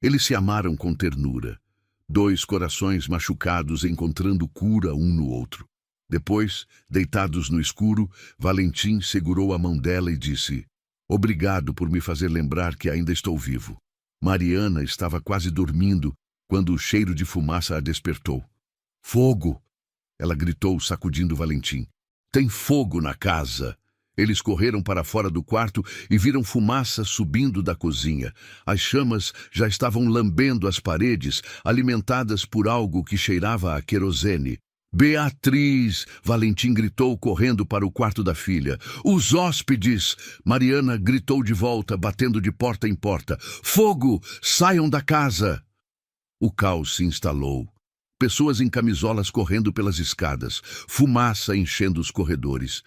Eles se amaram com ternura. 2 corações machucados encontrando cura um no outro. Depois, deitados no escuro, Valentim segurou a mão dela e disse: obrigado por me fazer lembrar que ainda estou vivo. Mariana estava quase dormindo quando o cheiro de fumaça a despertou. Fogo! Ela gritou, sacudindo Valentim. Tem fogo na casa! Eles correram para fora do quarto e viram fumaça subindo da cozinha. As chamas já estavam lambendo as paredes, alimentadas por algo que cheirava a querosene. Beatriz! Valentim gritou, correndo para o quarto da filha. Os hóspedes! Mariana gritou de volta, batendo de porta em porta. Fogo! Saiam da casa! O caos se instalou. Pessoas em camisolas correndo pelas escadas, fumaça enchendo os corredores.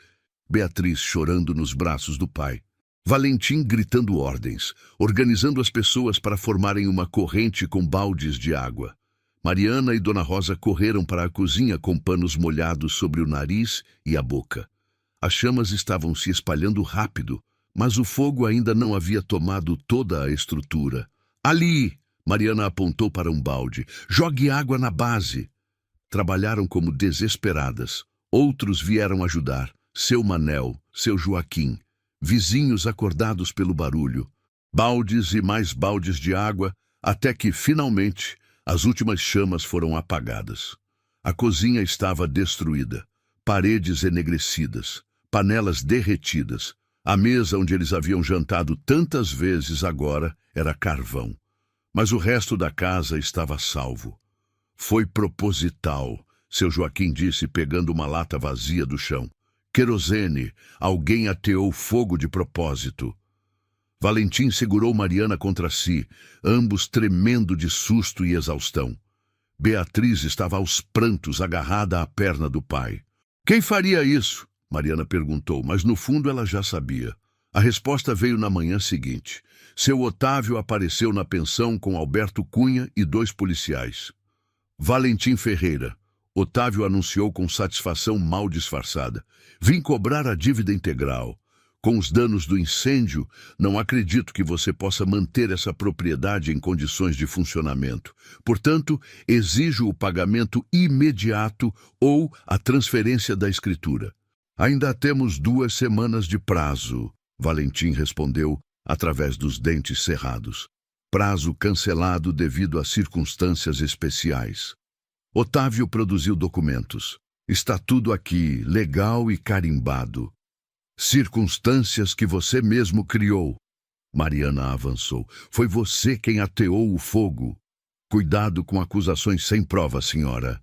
Beatriz chorando nos braços do pai. Valentim gritando ordens, organizando as pessoas para formarem uma corrente com baldes de água. Mariana e Dona Rosa correram para a cozinha com panos molhados sobre o nariz e a boca. As chamas estavam se espalhando rápido, mas o fogo ainda não havia tomado toda a estrutura. Ali! Mariana apontou para um balde. Jogue água na base. Trabalharam como desesperadas. Outros vieram ajudar. Seu Manel, seu Joaquim, vizinhos acordados pelo barulho, baldes e mais baldes de água, até que, finalmente, as últimas chamas foram apagadas. A cozinha estava destruída, paredes enegrecidas, panelas derretidas. A mesa onde eles haviam jantado tantas vezes agora era carvão. Mas o resto da casa estava salvo. Foi proposital, seu Joaquim disse, pegando uma lata vazia do chão. Querosene, alguém ateou fogo de propósito. Valentim segurou Mariana contra si, ambos tremendo de susto e exaustão. Beatriz estava aos prantos, agarrada à perna do pai. Quem faria isso? Mariana perguntou, mas no fundo ela já sabia. A resposta veio na manhã seguinte. Seu Otávio apareceu na pensão com Alberto Cunha e 2 policiais. Valentim Ferreira. Otávio anunciou com satisfação mal disfarçada. Vim cobrar a dívida integral. Com os danos do incêndio, não acredito que você possa manter essa propriedade em condições de funcionamento. Portanto, exijo o pagamento imediato ou a transferência da escritura. Ainda temos 2 semanas de prazo, Valentim respondeu através dos dentes cerrados. Prazo cancelado devido a circunstâncias especiais. Otávio produziu documentos. Está tudo aqui, legal e carimbado. Circunstâncias que você mesmo criou. Mariana avançou. Foi você quem ateou o fogo. Cuidado com acusações sem prova, senhora.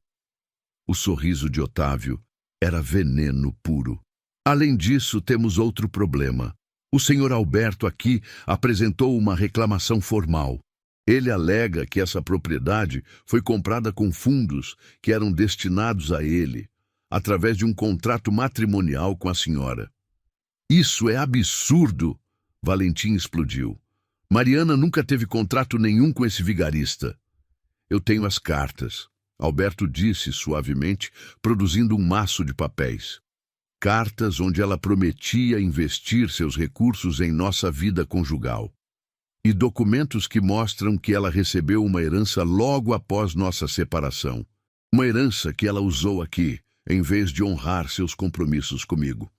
O sorriso de Otávio era veneno puro. Além disso, temos outro problema. O senhor Alberto aqui apresentou uma reclamação formal. Ele alega que essa propriedade foi comprada com fundos que eram destinados a ele, através de um contrato matrimonial com a senhora. Isso é absurdo! Valentim explodiu. Mariana nunca teve contrato nenhum com esse vigarista. Eu tenho as cartas, Alberto disse suavemente, produzindo um maço de papéis. Cartas onde ela prometia investir seus recursos em nossa vida conjugal. E documentos que mostram que ela recebeu uma herança logo após nossa separação. Uma herança que ela usou aqui, em vez de honrar seus compromissos comigo.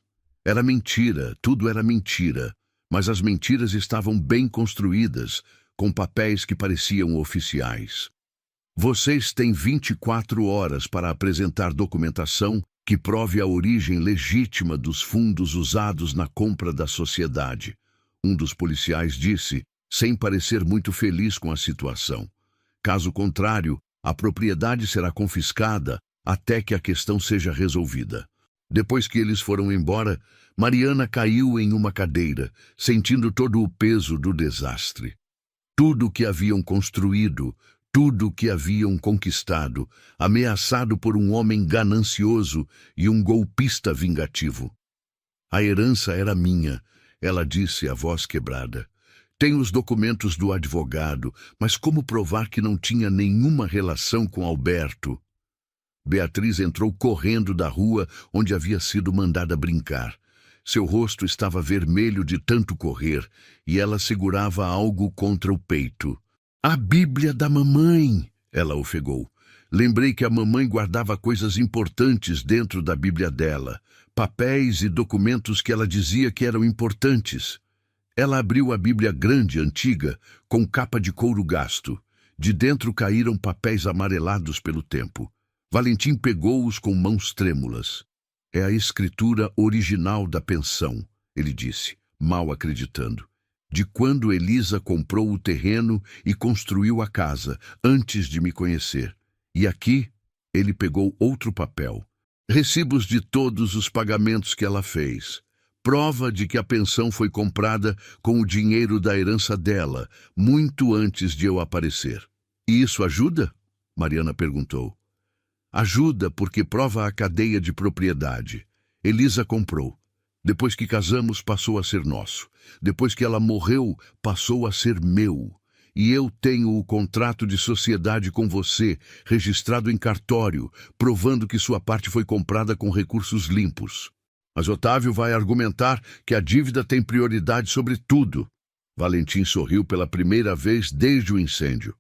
Era mentira, tudo era mentira, mas as mentiras estavam bem construídas, com papéis que pareciam oficiais. Vocês têm 24 horas para apresentar documentação que prove a origem legítima dos fundos usados na compra da sociedade. Um dos policiais disse, sem parecer muito feliz com a situação. Caso contrário, a propriedade será confiscada até que a questão seja resolvida. Depois que eles foram embora, Mariana caiu em uma cadeira, sentindo todo o peso do desastre. Tudo o que haviam construído, tudo o que haviam conquistado, ameaçado por um homem ganancioso e um golpista vingativo. A herança era minha, ela disse, a voz quebrada. Tenho os documentos do advogado, mas como provar que não tinha nenhuma relação com Alberto? Beatriz entrou correndo da rua onde havia sido mandada brincar. Seu rosto estava vermelho de tanto correr e ela segurava algo contra o peito. A Bíblia da mamãe, ela ofegou. Lembrei que a mamãe guardava coisas importantes dentro da Bíblia dela, papéis e documentos que ela dizia que eram importantes. Ela abriu a Bíblia grande, antiga, com capa de couro gasto. De dentro caíram papéis amarelados pelo tempo. Valentim pegou-os com mãos trêmulas. É a escritura original da pensão, ele disse, mal acreditando. De quando Elisa comprou o terreno e construiu a casa, antes de me conhecer. E aqui, ele pegou outro papel. Recibos de todos os pagamentos que ela fez. Prova de que a pensão foi comprada com o dinheiro da herança dela, muito antes de eu aparecer. E isso ajuda? Mariana perguntou. Ajuda porque prova a cadeia de propriedade. Elisa comprou. Depois que casamos, passou a ser nosso. Depois que ela morreu, passou a ser meu. E eu tenho o contrato de sociedade com você, registrado em cartório, provando que sua parte foi comprada com recursos limpos. Mas Otávio vai argumentar que a dívida tem prioridade sobre tudo. Valentim sorriu pela primeira vez desde o incêndio.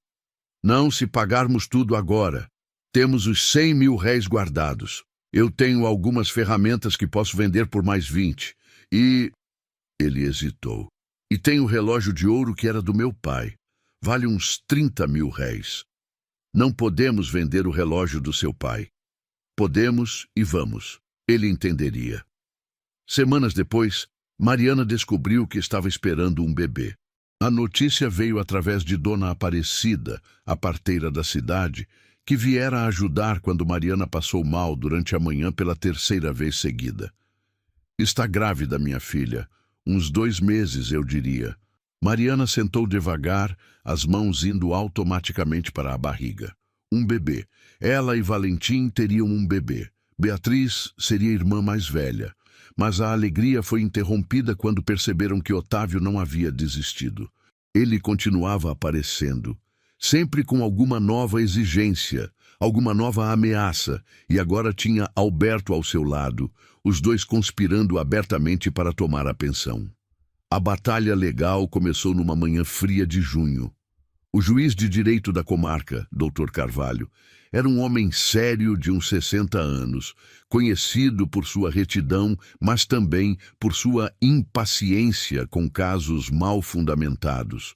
Não se pagarmos tudo agora. Temos os 100 mil réis guardados. Eu tenho algumas ferramentas que posso vender por mais 20. E... Ele hesitou. E tem o relógio de ouro que era do meu pai. Vale uns 30.000 réis. Não podemos vender o relógio do seu pai. Podemos e vamos. Ele entenderia. Semanas depois, Mariana descobriu que estava esperando um bebê. A notícia veio através de Dona Aparecida, a parteira da cidade, que viera ajudar quando Mariana passou mal durante a manhã pela terceira vez seguida. Está grávida, minha filha. Uns 2 meses, eu diria. Mariana sentou devagar, as mãos indo automaticamente para a barriga. Um bebê. Ela e Valentim teriam um bebê. Beatriz seria a irmã mais velha. Mas a alegria foi interrompida quando perceberam que Otávio não havia desistido. Ele continuava aparecendo, sempre com alguma nova exigência, alguma nova ameaça, e agora tinha Alberto ao seu lado, os dois conspirando abertamente para tomar a pensão. A batalha legal começou numa manhã fria de junho. O juiz de direito da comarca, Dr. Carvalho, era um homem sério de uns 60 anos, conhecido por sua retidão, mas também por sua impaciência com casos mal fundamentados.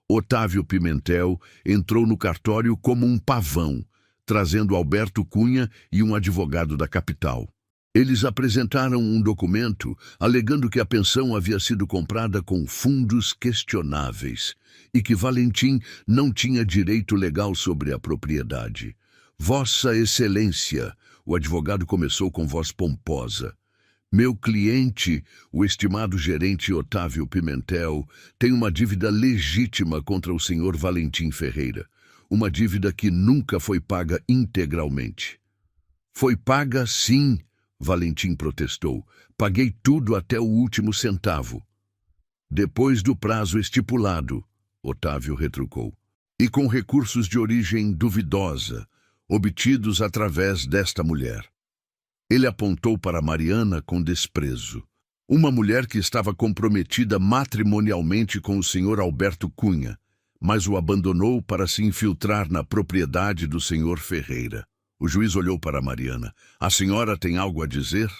Otávio Pimentel entrou no cartório como um pavão, trazendo Alberto Cunha e um advogado da capital. Eles apresentaram um documento alegando que a pensão havia sido comprada com fundos questionáveis e que Valentim não tinha direito legal sobre a propriedade. Vossa Excelência, o advogado começou com voz pomposa. Meu cliente, o estimado gerente Otávio Pimentel, tem uma dívida legítima contra o senhor Valentim Ferreira. Uma dívida que nunca foi paga integralmente. Foi paga, sim, Valentim protestou. Paguei tudo até o último centavo. Depois do prazo estipulado, Otávio retrucou. E com recursos de origem duvidosa, obtidos através desta mulher. Ele apontou para Mariana com desprezo. Uma mulher que estava comprometida matrimonialmente com o senhor Alberto Cunha, mas o abandonou para se infiltrar na propriedade do senhor Ferreira. O juiz olhou para Mariana. A senhora tem algo a dizer?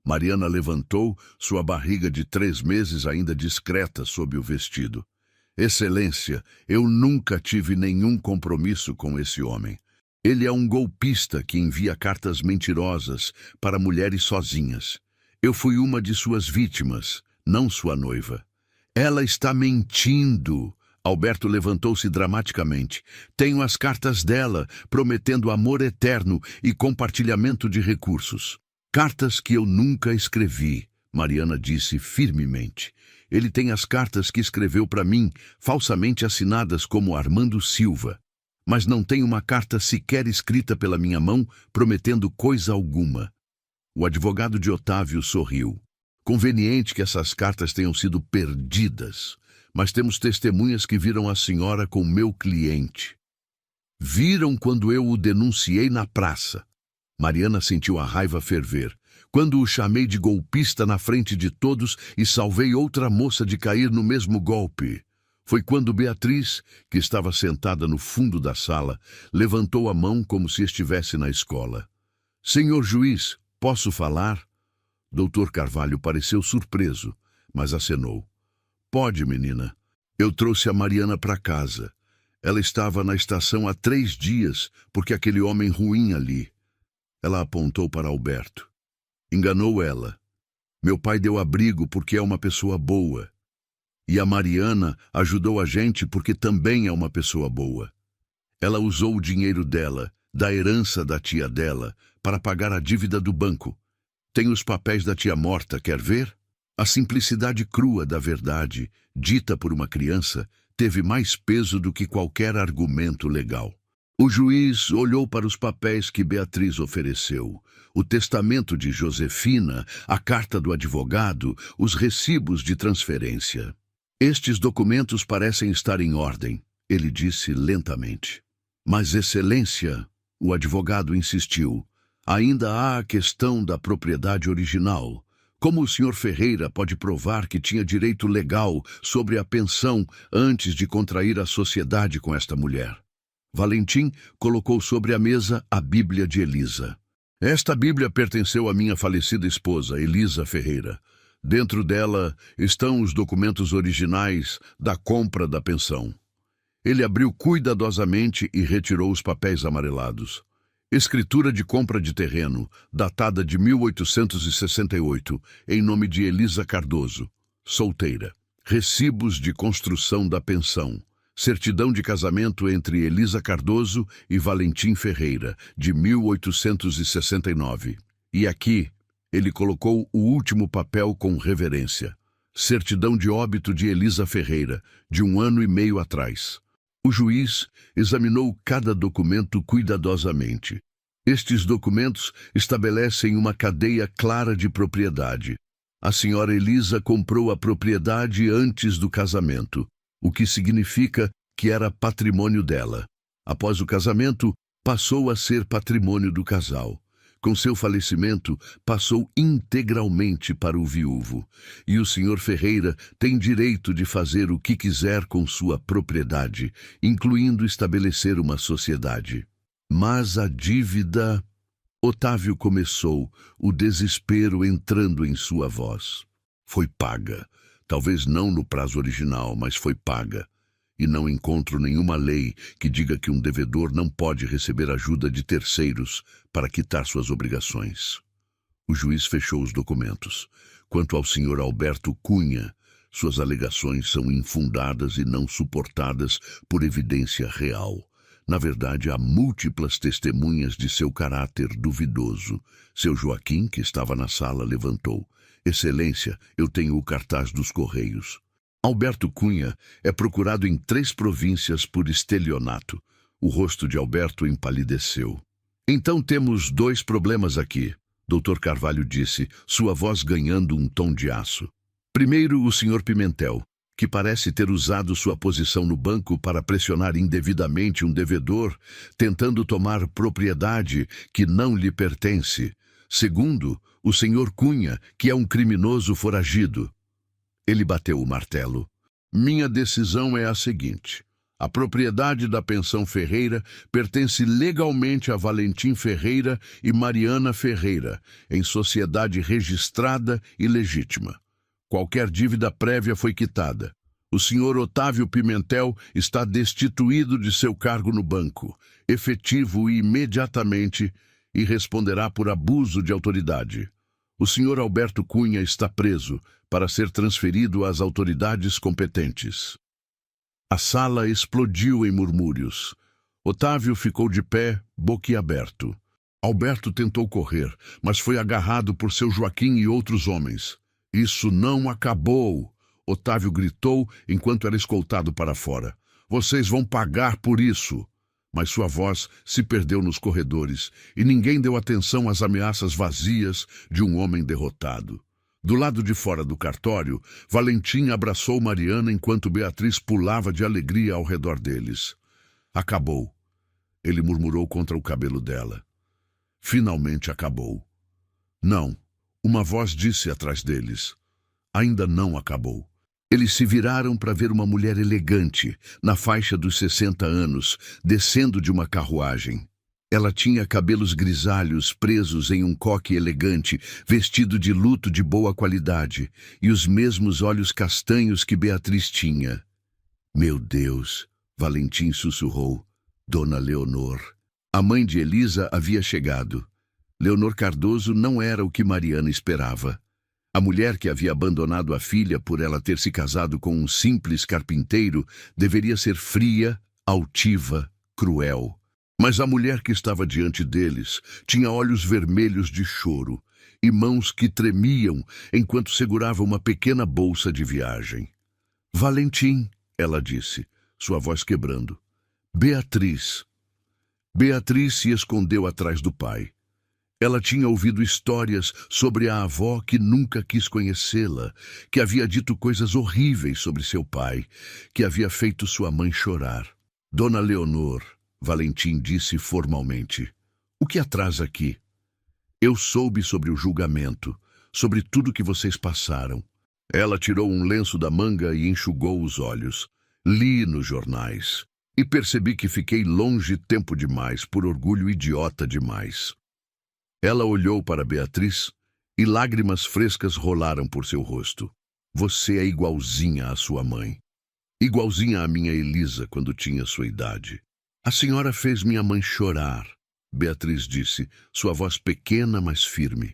Mariana levantou, sua barriga de 3 meses ainda discreta sob o vestido. Excelência, eu nunca tive nenhum compromisso com esse homem. Ele é um golpista que envia cartas mentirosas para mulheres sozinhas. Eu fui uma de suas vítimas, não sua noiva. Ela está mentindo. Alberto levantou-se dramaticamente. Tenho as cartas dela, prometendo amor eterno e compartilhamento de recursos. Cartas que eu nunca escrevi, Mariana disse firmemente. Ele tem as cartas que escreveu para mim, falsamente assinadas como Armando Silva. Mas não tem uma carta sequer escrita pela minha mão, prometendo coisa alguma. O advogado de Otávio sorriu. Conveniente que essas cartas tenham sido perdidas. Mas temos testemunhas que viram a senhora com meu cliente. Viram quando eu o denunciei na praça. Mariana sentiu a raiva ferver. Quando o chamei de golpista na frente de todos e salvei outra moça de cair no mesmo golpe. Foi quando Beatriz, que estava sentada no fundo da sala, levantou a mão como se estivesse na escola. Senhor juiz, posso falar? Dr. Carvalho pareceu surpreso, mas acenou. Pode, menina. Eu trouxe a Mariana para casa. Ela estava na estação há 3 dias, porque aquele homem ruim ali. Ela apontou para Alberto. Enganou ela. Meu pai deu abrigo porque é uma pessoa boa. E a Mariana ajudou a gente porque também é uma pessoa boa. Ela usou o dinheiro dela, da herança da tia dela, para pagar a dívida do banco. Tem os papéis da tia morta, quer ver? A simplicidade crua da verdade, dita por uma criança, teve mais peso do que qualquer argumento legal. O juiz olhou para os papéis que Beatriz ofereceu, o testamento de Josefina, a carta do advogado, os recibos de transferência. Estes documentos parecem estar em ordem, ele disse lentamente. Mas, excelência, o advogado insistiu, ainda há a questão da propriedade original. Como o senhor Ferreira pode provar que tinha direito legal sobre a pensão antes de contrair a sociedade com esta mulher? Valentim colocou sobre a mesa a Bíblia de Elisa. Esta Bíblia pertenceu à minha falecida esposa, Elisa Ferreira. Dentro dela estão os documentos originais da compra da pensão. Ele abriu cuidadosamente e retirou os papéis amarelados. Escritura de compra de terreno, datada de 1868, em nome de Elisa Cardoso, solteira. Recibos de construção da pensão. Certidão de casamento entre Elisa Cardoso e Valentim Ferreira, de 1869. E aqui, ele colocou o último papel com reverência. Certidão de óbito de Elisa Ferreira, de 1 ano e meio atrás. O juiz examinou cada documento cuidadosamente. Estes documentos estabelecem uma cadeia clara de propriedade. A senhora Elisa comprou a propriedade antes do casamento, o que significa que era patrimônio dela. Após o casamento, passou a ser patrimônio do casal. Com seu falecimento, passou integralmente para o viúvo. E o senhor Ferreira tem direito de fazer o que quiser com sua propriedade, incluindo estabelecer uma sociedade. Mas a dívida... Otávio começou, o desespero entrando em sua voz. Foi paga. Talvez não no prazo original, mas foi paga. E não encontro nenhuma lei que diga que um devedor não pode receber ajuda de terceiros para quitar suas obrigações. O juiz fechou os documentos. Quanto ao senhor Alberto Cunha, suas alegações são infundadas e não suportadas por evidência real. Na verdade, há múltiplas testemunhas de seu caráter duvidoso. Seu Joaquim, que estava na sala, levantou. Excelência, eu tenho o cartaz dos Correios. Alberto Cunha é procurado em 3 províncias por estelionato. O rosto de Alberto empalideceu. Então temos 2 problemas aqui, Dr. Carvalho disse, sua voz ganhando um tom de aço. Primeiro, o Sr. Pimentel, que parece ter usado sua posição no banco para pressionar indevidamente um devedor, tentando tomar propriedade que não lhe pertence. Segundo, o Sr. Cunha, que é um criminoso foragido. Ele bateu o martelo. Minha decisão é a seguinte. A propriedade da pensão Ferreira pertence legalmente a Valentim Ferreira e Mariana Ferreira, em sociedade registrada e legítima. Qualquer dívida prévia foi quitada. O senhor Otávio Pimentel está destituído de seu cargo no banco, efetivo e imediatamente, e responderá por abuso de autoridade. O senhor Alberto Cunha está preso para ser transferido às autoridades competentes. A sala explodiu em murmúrios. Otávio ficou de pé, boquiaberto. Alberto tentou correr, mas foi agarrado por seu Joaquim e outros homens. Isso não acabou, Otávio gritou enquanto era escoltado para fora. Vocês vão pagar por isso. Mas sua voz se perdeu nos corredores e ninguém deu atenção às ameaças vazias de um homem derrotado. Do lado de fora do cartório, Valentim abraçou Mariana enquanto Beatriz pulava de alegria ao redor deles. Acabou. Ele murmurou contra o cabelo dela. Finalmente acabou. Não. Uma voz disse atrás deles. Ainda não acabou. Eles se viraram para ver uma mulher elegante, na faixa dos 60 anos, descendo de uma carruagem. Ela tinha cabelos grisalhos presos em um coque elegante, vestido de luto de boa qualidade, e os mesmos olhos castanhos que Beatriz tinha. Meu Deus, Valentim sussurrou. Dona Leonor. A mãe de Elisa havia chegado. Leonor Cardoso não era o que Mariana esperava. A mulher que havia abandonado a filha por ela ter se casado com um simples carpinteiro deveria ser fria, altiva, cruel. Mas a mulher que estava diante deles tinha olhos vermelhos de choro e mãos que tremiam enquanto segurava uma pequena bolsa de viagem. Valentim, ela disse, sua voz quebrando. Beatriz. Beatriz se escondeu atrás do pai. Ela tinha ouvido histórias sobre a avó que nunca quis conhecê-la, que havia dito coisas horríveis sobre seu pai, que havia feito sua mãe chorar. Dona Leonor, Valentim disse formalmente, o que atrasa aqui? Eu soube sobre o julgamento, sobre tudo que vocês passaram. Ela tirou um lenço da manga e enxugou os olhos. Li nos jornais e percebi que fiquei longe tempo demais por orgulho idiota demais. Ela olhou para Beatriz e lágrimas frescas rolaram por seu rosto. Você é igualzinha à sua mãe. Igualzinha à minha Elisa quando tinha sua idade. A senhora fez minha mãe chorar, Beatriz disse, sua voz pequena, mas firme.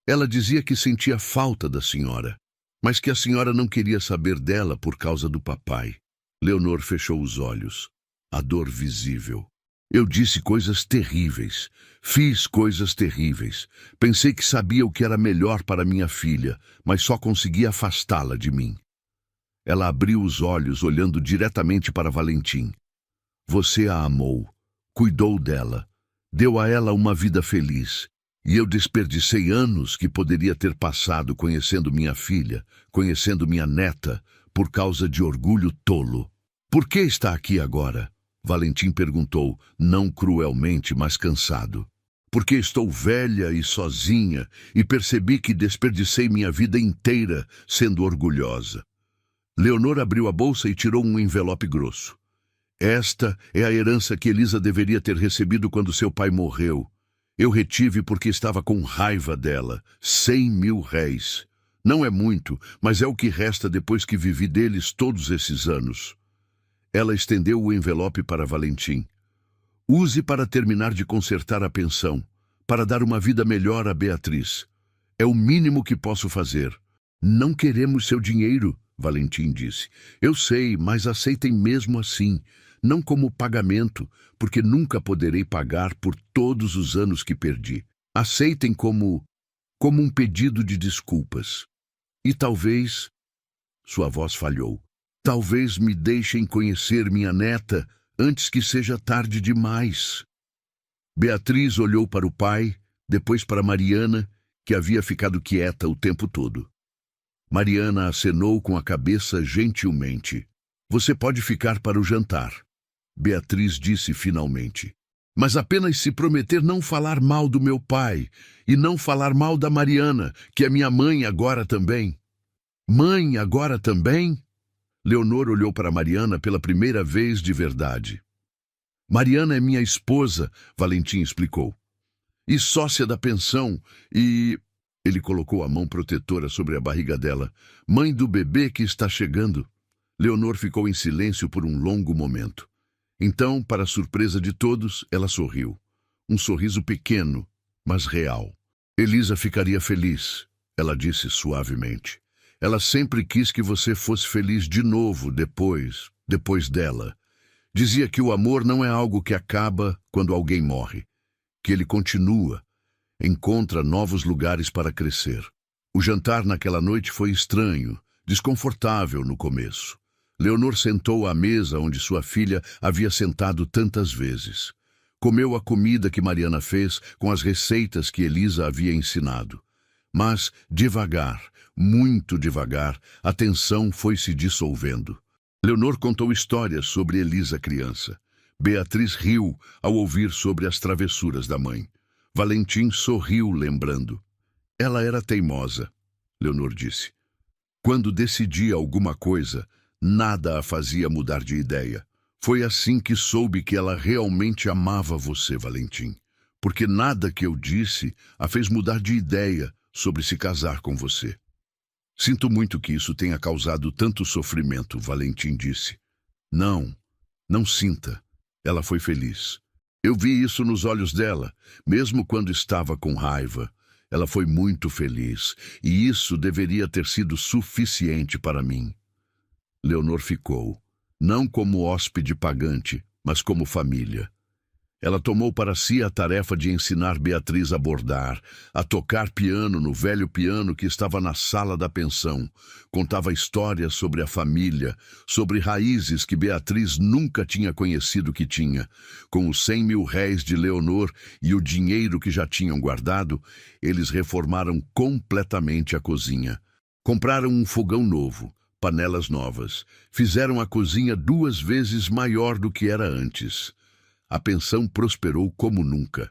Ela dizia que sentia falta da senhora, mas que a senhora não queria saber dela por causa do papai. Leonor fechou os olhos. A dor visível. Eu disse coisas terríveis. Fiz coisas terríveis. Pensei que sabia o que era melhor para minha filha, mas só conseguia afastá-la de mim. Ela abriu os olhos, olhando diretamente para Valentim. Você a amou, cuidou dela, deu a ela uma vida feliz. E eu desperdicei anos que poderia ter passado conhecendo minha filha, conhecendo minha neta, por causa de orgulho tolo. Por que está aqui agora? Valentim perguntou, não cruelmente, mas cansado. Porque estou velha e sozinha e percebi que desperdicei minha vida inteira sendo orgulhosa. Leonor abriu a bolsa e tirou um envelope grosso. Esta é a herança que Elisa deveria ter recebido quando seu pai morreu. Eu retive porque estava com raiva dela. 100.000 réis. Não é muito, mas é o que resta depois que vivi deles todos esses anos. Ela estendeu o envelope para Valentim. Use para terminar de consertar a pensão, para dar uma vida melhor a Beatriz. É o mínimo que posso fazer. Não queremos seu dinheiro, Valentim disse. Eu sei, mas aceitem mesmo assim. Não como pagamento, porque nunca poderei pagar por todos os anos que perdi. Aceitem como um pedido de desculpas. E talvez... Sua voz falhou. Talvez me deixem conhecer minha neta antes que seja tarde demais. Beatriz olhou para o pai, depois para Mariana, que havia ficado quieta o tempo todo. Mariana acenou com a cabeça gentilmente. Você pode ficar para o jantar. Beatriz disse finalmente. Mas apenas se prometer não falar mal do meu pai e não falar mal da Mariana, que é minha mãe agora também. Mãe agora também? Leonor olhou para Mariana pela primeira vez de verdade. Mariana é minha esposa, Valentim explicou. E sócia da pensão e... Ele colocou a mão protetora sobre a barriga dela. Mãe do bebê que está chegando. Leonor ficou em silêncio por um longo momento. Então, para surpresa de todos, ela sorriu. Um sorriso pequeno, mas real. Elisa ficaria feliz, ela disse suavemente. Ela sempre quis que você fosse feliz de novo depois dela. Dizia que o amor não é algo que acaba quando alguém morre, que ele continua, encontra novos lugares para crescer. O jantar naquela noite foi estranho, desconfortável no começo. Leonor sentou à mesa onde sua filha havia sentado tantas vezes. Comeu a comida que Mariana fez com as receitas que Elisa havia ensinado. Mas, devagar, muito devagar, a tensão foi se dissolvendo. Leonor contou histórias sobre Elisa criança. Beatriz riu ao ouvir sobre as travessuras da mãe. Valentim sorriu lembrando. Ela era teimosa, Leonor disse. Quando decidia alguma coisa, nada a fazia mudar de ideia. Foi assim que soube que ela realmente amava você, Valentim. Porque nada que eu disse a fez mudar de ideia sobre se casar com você. Sinto muito que isso tenha causado tanto sofrimento, Valentim disse. Não sinta. Ela foi feliz. Eu vi isso nos olhos dela, mesmo quando estava com raiva. Ela foi muito feliz, e isso deveria ter sido suficiente para mim. Leonor ficou, não como hóspede pagante, mas como família. Ela tomou para si a tarefa de ensinar Beatriz a bordar, a tocar piano no velho piano que estava na sala da pensão. Contava histórias sobre a família, sobre raízes que Beatriz nunca tinha conhecido que tinha. Com os 100.000 réis de Leonor e o dinheiro que já tinham guardado, eles reformaram completamente a cozinha. Compraram um fogão novo, panelas novas. Fizeram a cozinha 2 vezes maior do que era antes. A pensão prosperou como nunca.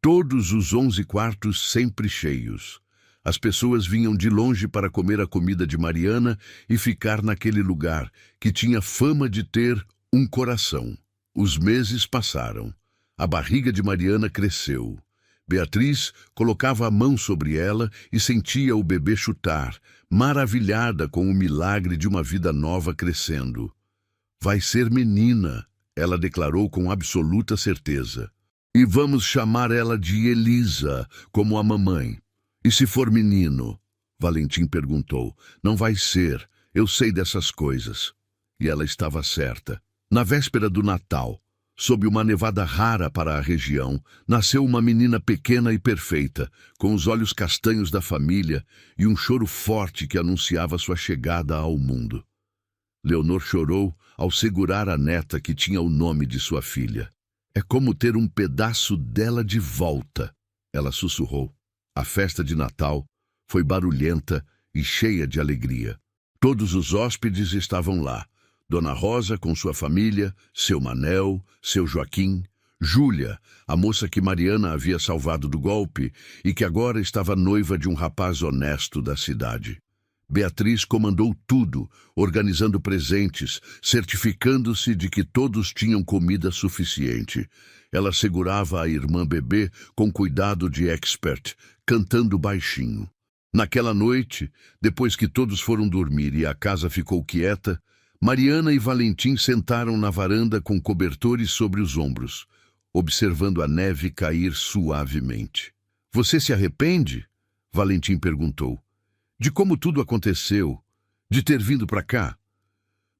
Todos os 11 quartos sempre cheios. As pessoas vinham de longe para comer a comida de Mariana e ficar naquele lugar, que tinha fama de ter um coração. Os meses passaram. A barriga de Mariana cresceu. Beatriz colocava a mão sobre ela e sentia o bebê chutar, maravilhada com o milagre de uma vida nova crescendo. Vai ser menina, ela declarou com absoluta certeza. E vamos chamar ela de Elisa, como a mamãe. E se for menino? Valentim perguntou. Não vai ser, eu sei dessas coisas. E ela estava certa. Na véspera do Natal, sob uma nevada rara para a região, nasceu uma menina pequena e perfeita, com os olhos castanhos da família e um choro forte que anunciava sua chegada ao mundo. Leonor chorou ao segurar a neta que tinha o nome de sua filha. É como ter um pedaço dela de volta, ela sussurrou. A festa de Natal foi barulhenta e cheia de alegria. Todos os hóspedes estavam lá. Dona Rosa com sua família, seu Manel, seu Joaquim, Júlia, a moça que Mariana havia salvado do golpe e que agora estava noiva de um rapaz honesto da cidade. Beatriz comandou tudo, organizando presentes, certificando-se de que todos tinham comida suficiente. Ela segurava a irmã bebê com cuidado de expert, cantando baixinho. Naquela noite, depois que todos foram dormir e a casa ficou quieta, Mariana e Valentim sentaram na varanda com cobertores sobre os ombros, observando a neve cair suavemente. — Você se arrepende? Valentim perguntou. — De como tudo aconteceu, de ter vindo para cá?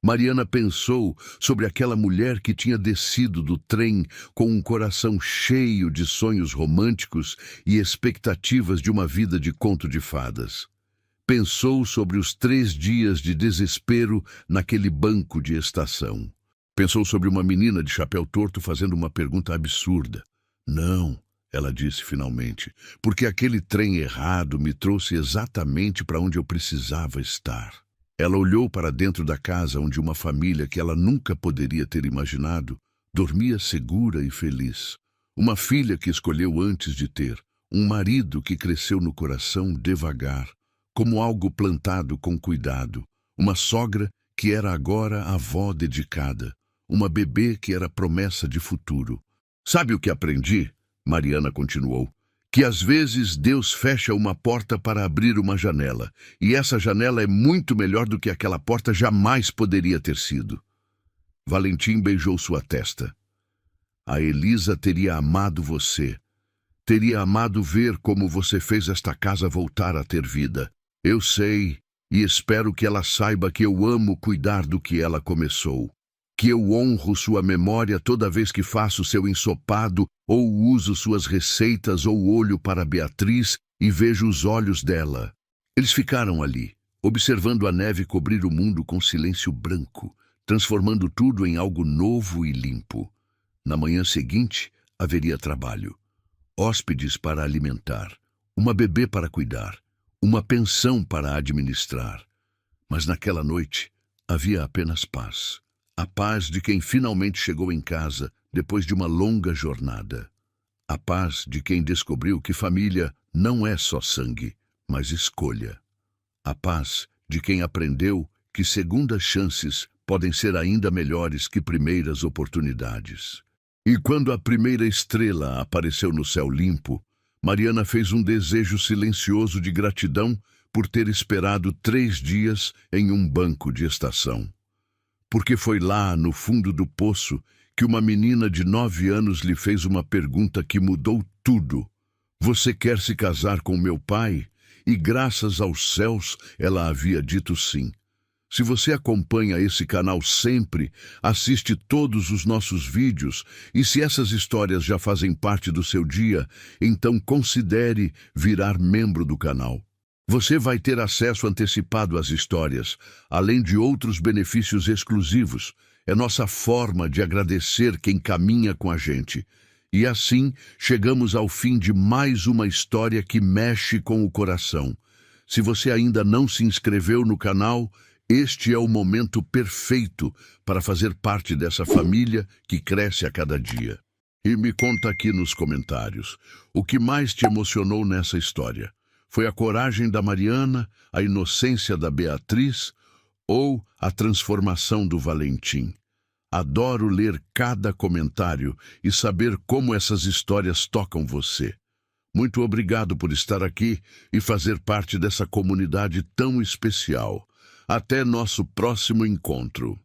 Mariana pensou sobre aquela mulher que tinha descido do trem com um coração cheio de sonhos românticos e expectativas de uma vida de conto de fadas. Pensou sobre os 3 dias de desespero naquele banco de estação. Pensou sobre uma menina de chapéu torto fazendo uma pergunta absurda. Não, ela disse finalmente, porque aquele trem errado me trouxe exatamente para onde eu precisava estar. Ela olhou para dentro da casa onde uma família que ela nunca poderia ter imaginado dormia segura e feliz. Uma filha que escolheu antes de ter, um marido que cresceu no coração devagar, como algo plantado com cuidado, uma sogra que era agora avó dedicada, uma bebê que era promessa de futuro. Sabe o que aprendi? Mariana continuou. Que às vezes Deus fecha uma porta para abrir uma janela, e essa janela é muito melhor do que aquela porta jamais poderia ter sido. Valentim beijou sua testa. A Elisa teria amado você. Teria amado ver como você fez esta casa voltar a ter vida. Eu sei, e espero que ela saiba que eu amo cuidar do que ela começou. Que eu honro sua memória toda vez que faço seu ensopado ou uso suas receitas ou olho para Beatriz e vejo os olhos dela. Eles ficaram ali, observando a neve cobrir o mundo com silêncio branco, transformando tudo em algo novo e limpo. Na manhã seguinte, haveria trabalho. Hóspedes para alimentar, uma bebê para cuidar, uma pensão para administrar. Mas naquela noite havia apenas paz. A paz de quem finalmente chegou em casa depois de uma longa jornada. A paz de quem descobriu que família não é só sangue, mas escolha. A paz de quem aprendeu que segundas chances podem ser ainda melhores que primeiras oportunidades. E quando a primeira estrela apareceu no céu limpo, Mariana fez um desejo silencioso de gratidão por ter esperado 3 dias em um banco de estação. Porque foi lá, no fundo do poço, que uma menina de 9 anos lhe fez uma pergunta que mudou tudo. Você quer se casar com meu pai? E graças aos céus, ela havia dito sim. Se você acompanha esse canal sempre, assiste todos os nossos vídeos, e se essas histórias já fazem parte do seu dia, então considere virar membro do canal. Você vai ter acesso antecipado às histórias, além de outros benefícios exclusivos. É nossa forma de agradecer quem caminha com a gente. E assim, chegamos ao fim de mais uma história que mexe com o coração. Se você ainda não se inscreveu no canal, este é o momento perfeito para fazer parte dessa família que cresce a cada dia. E me conta aqui nos comentários, o que mais te emocionou nessa história? Foi a coragem da Mariana, a inocência da Beatriz ou a transformação do Valentim? Adoro ler cada comentário e saber como essas histórias tocam você. Muito obrigado por estar aqui e fazer parte dessa comunidade tão especial. Até nosso próximo encontro.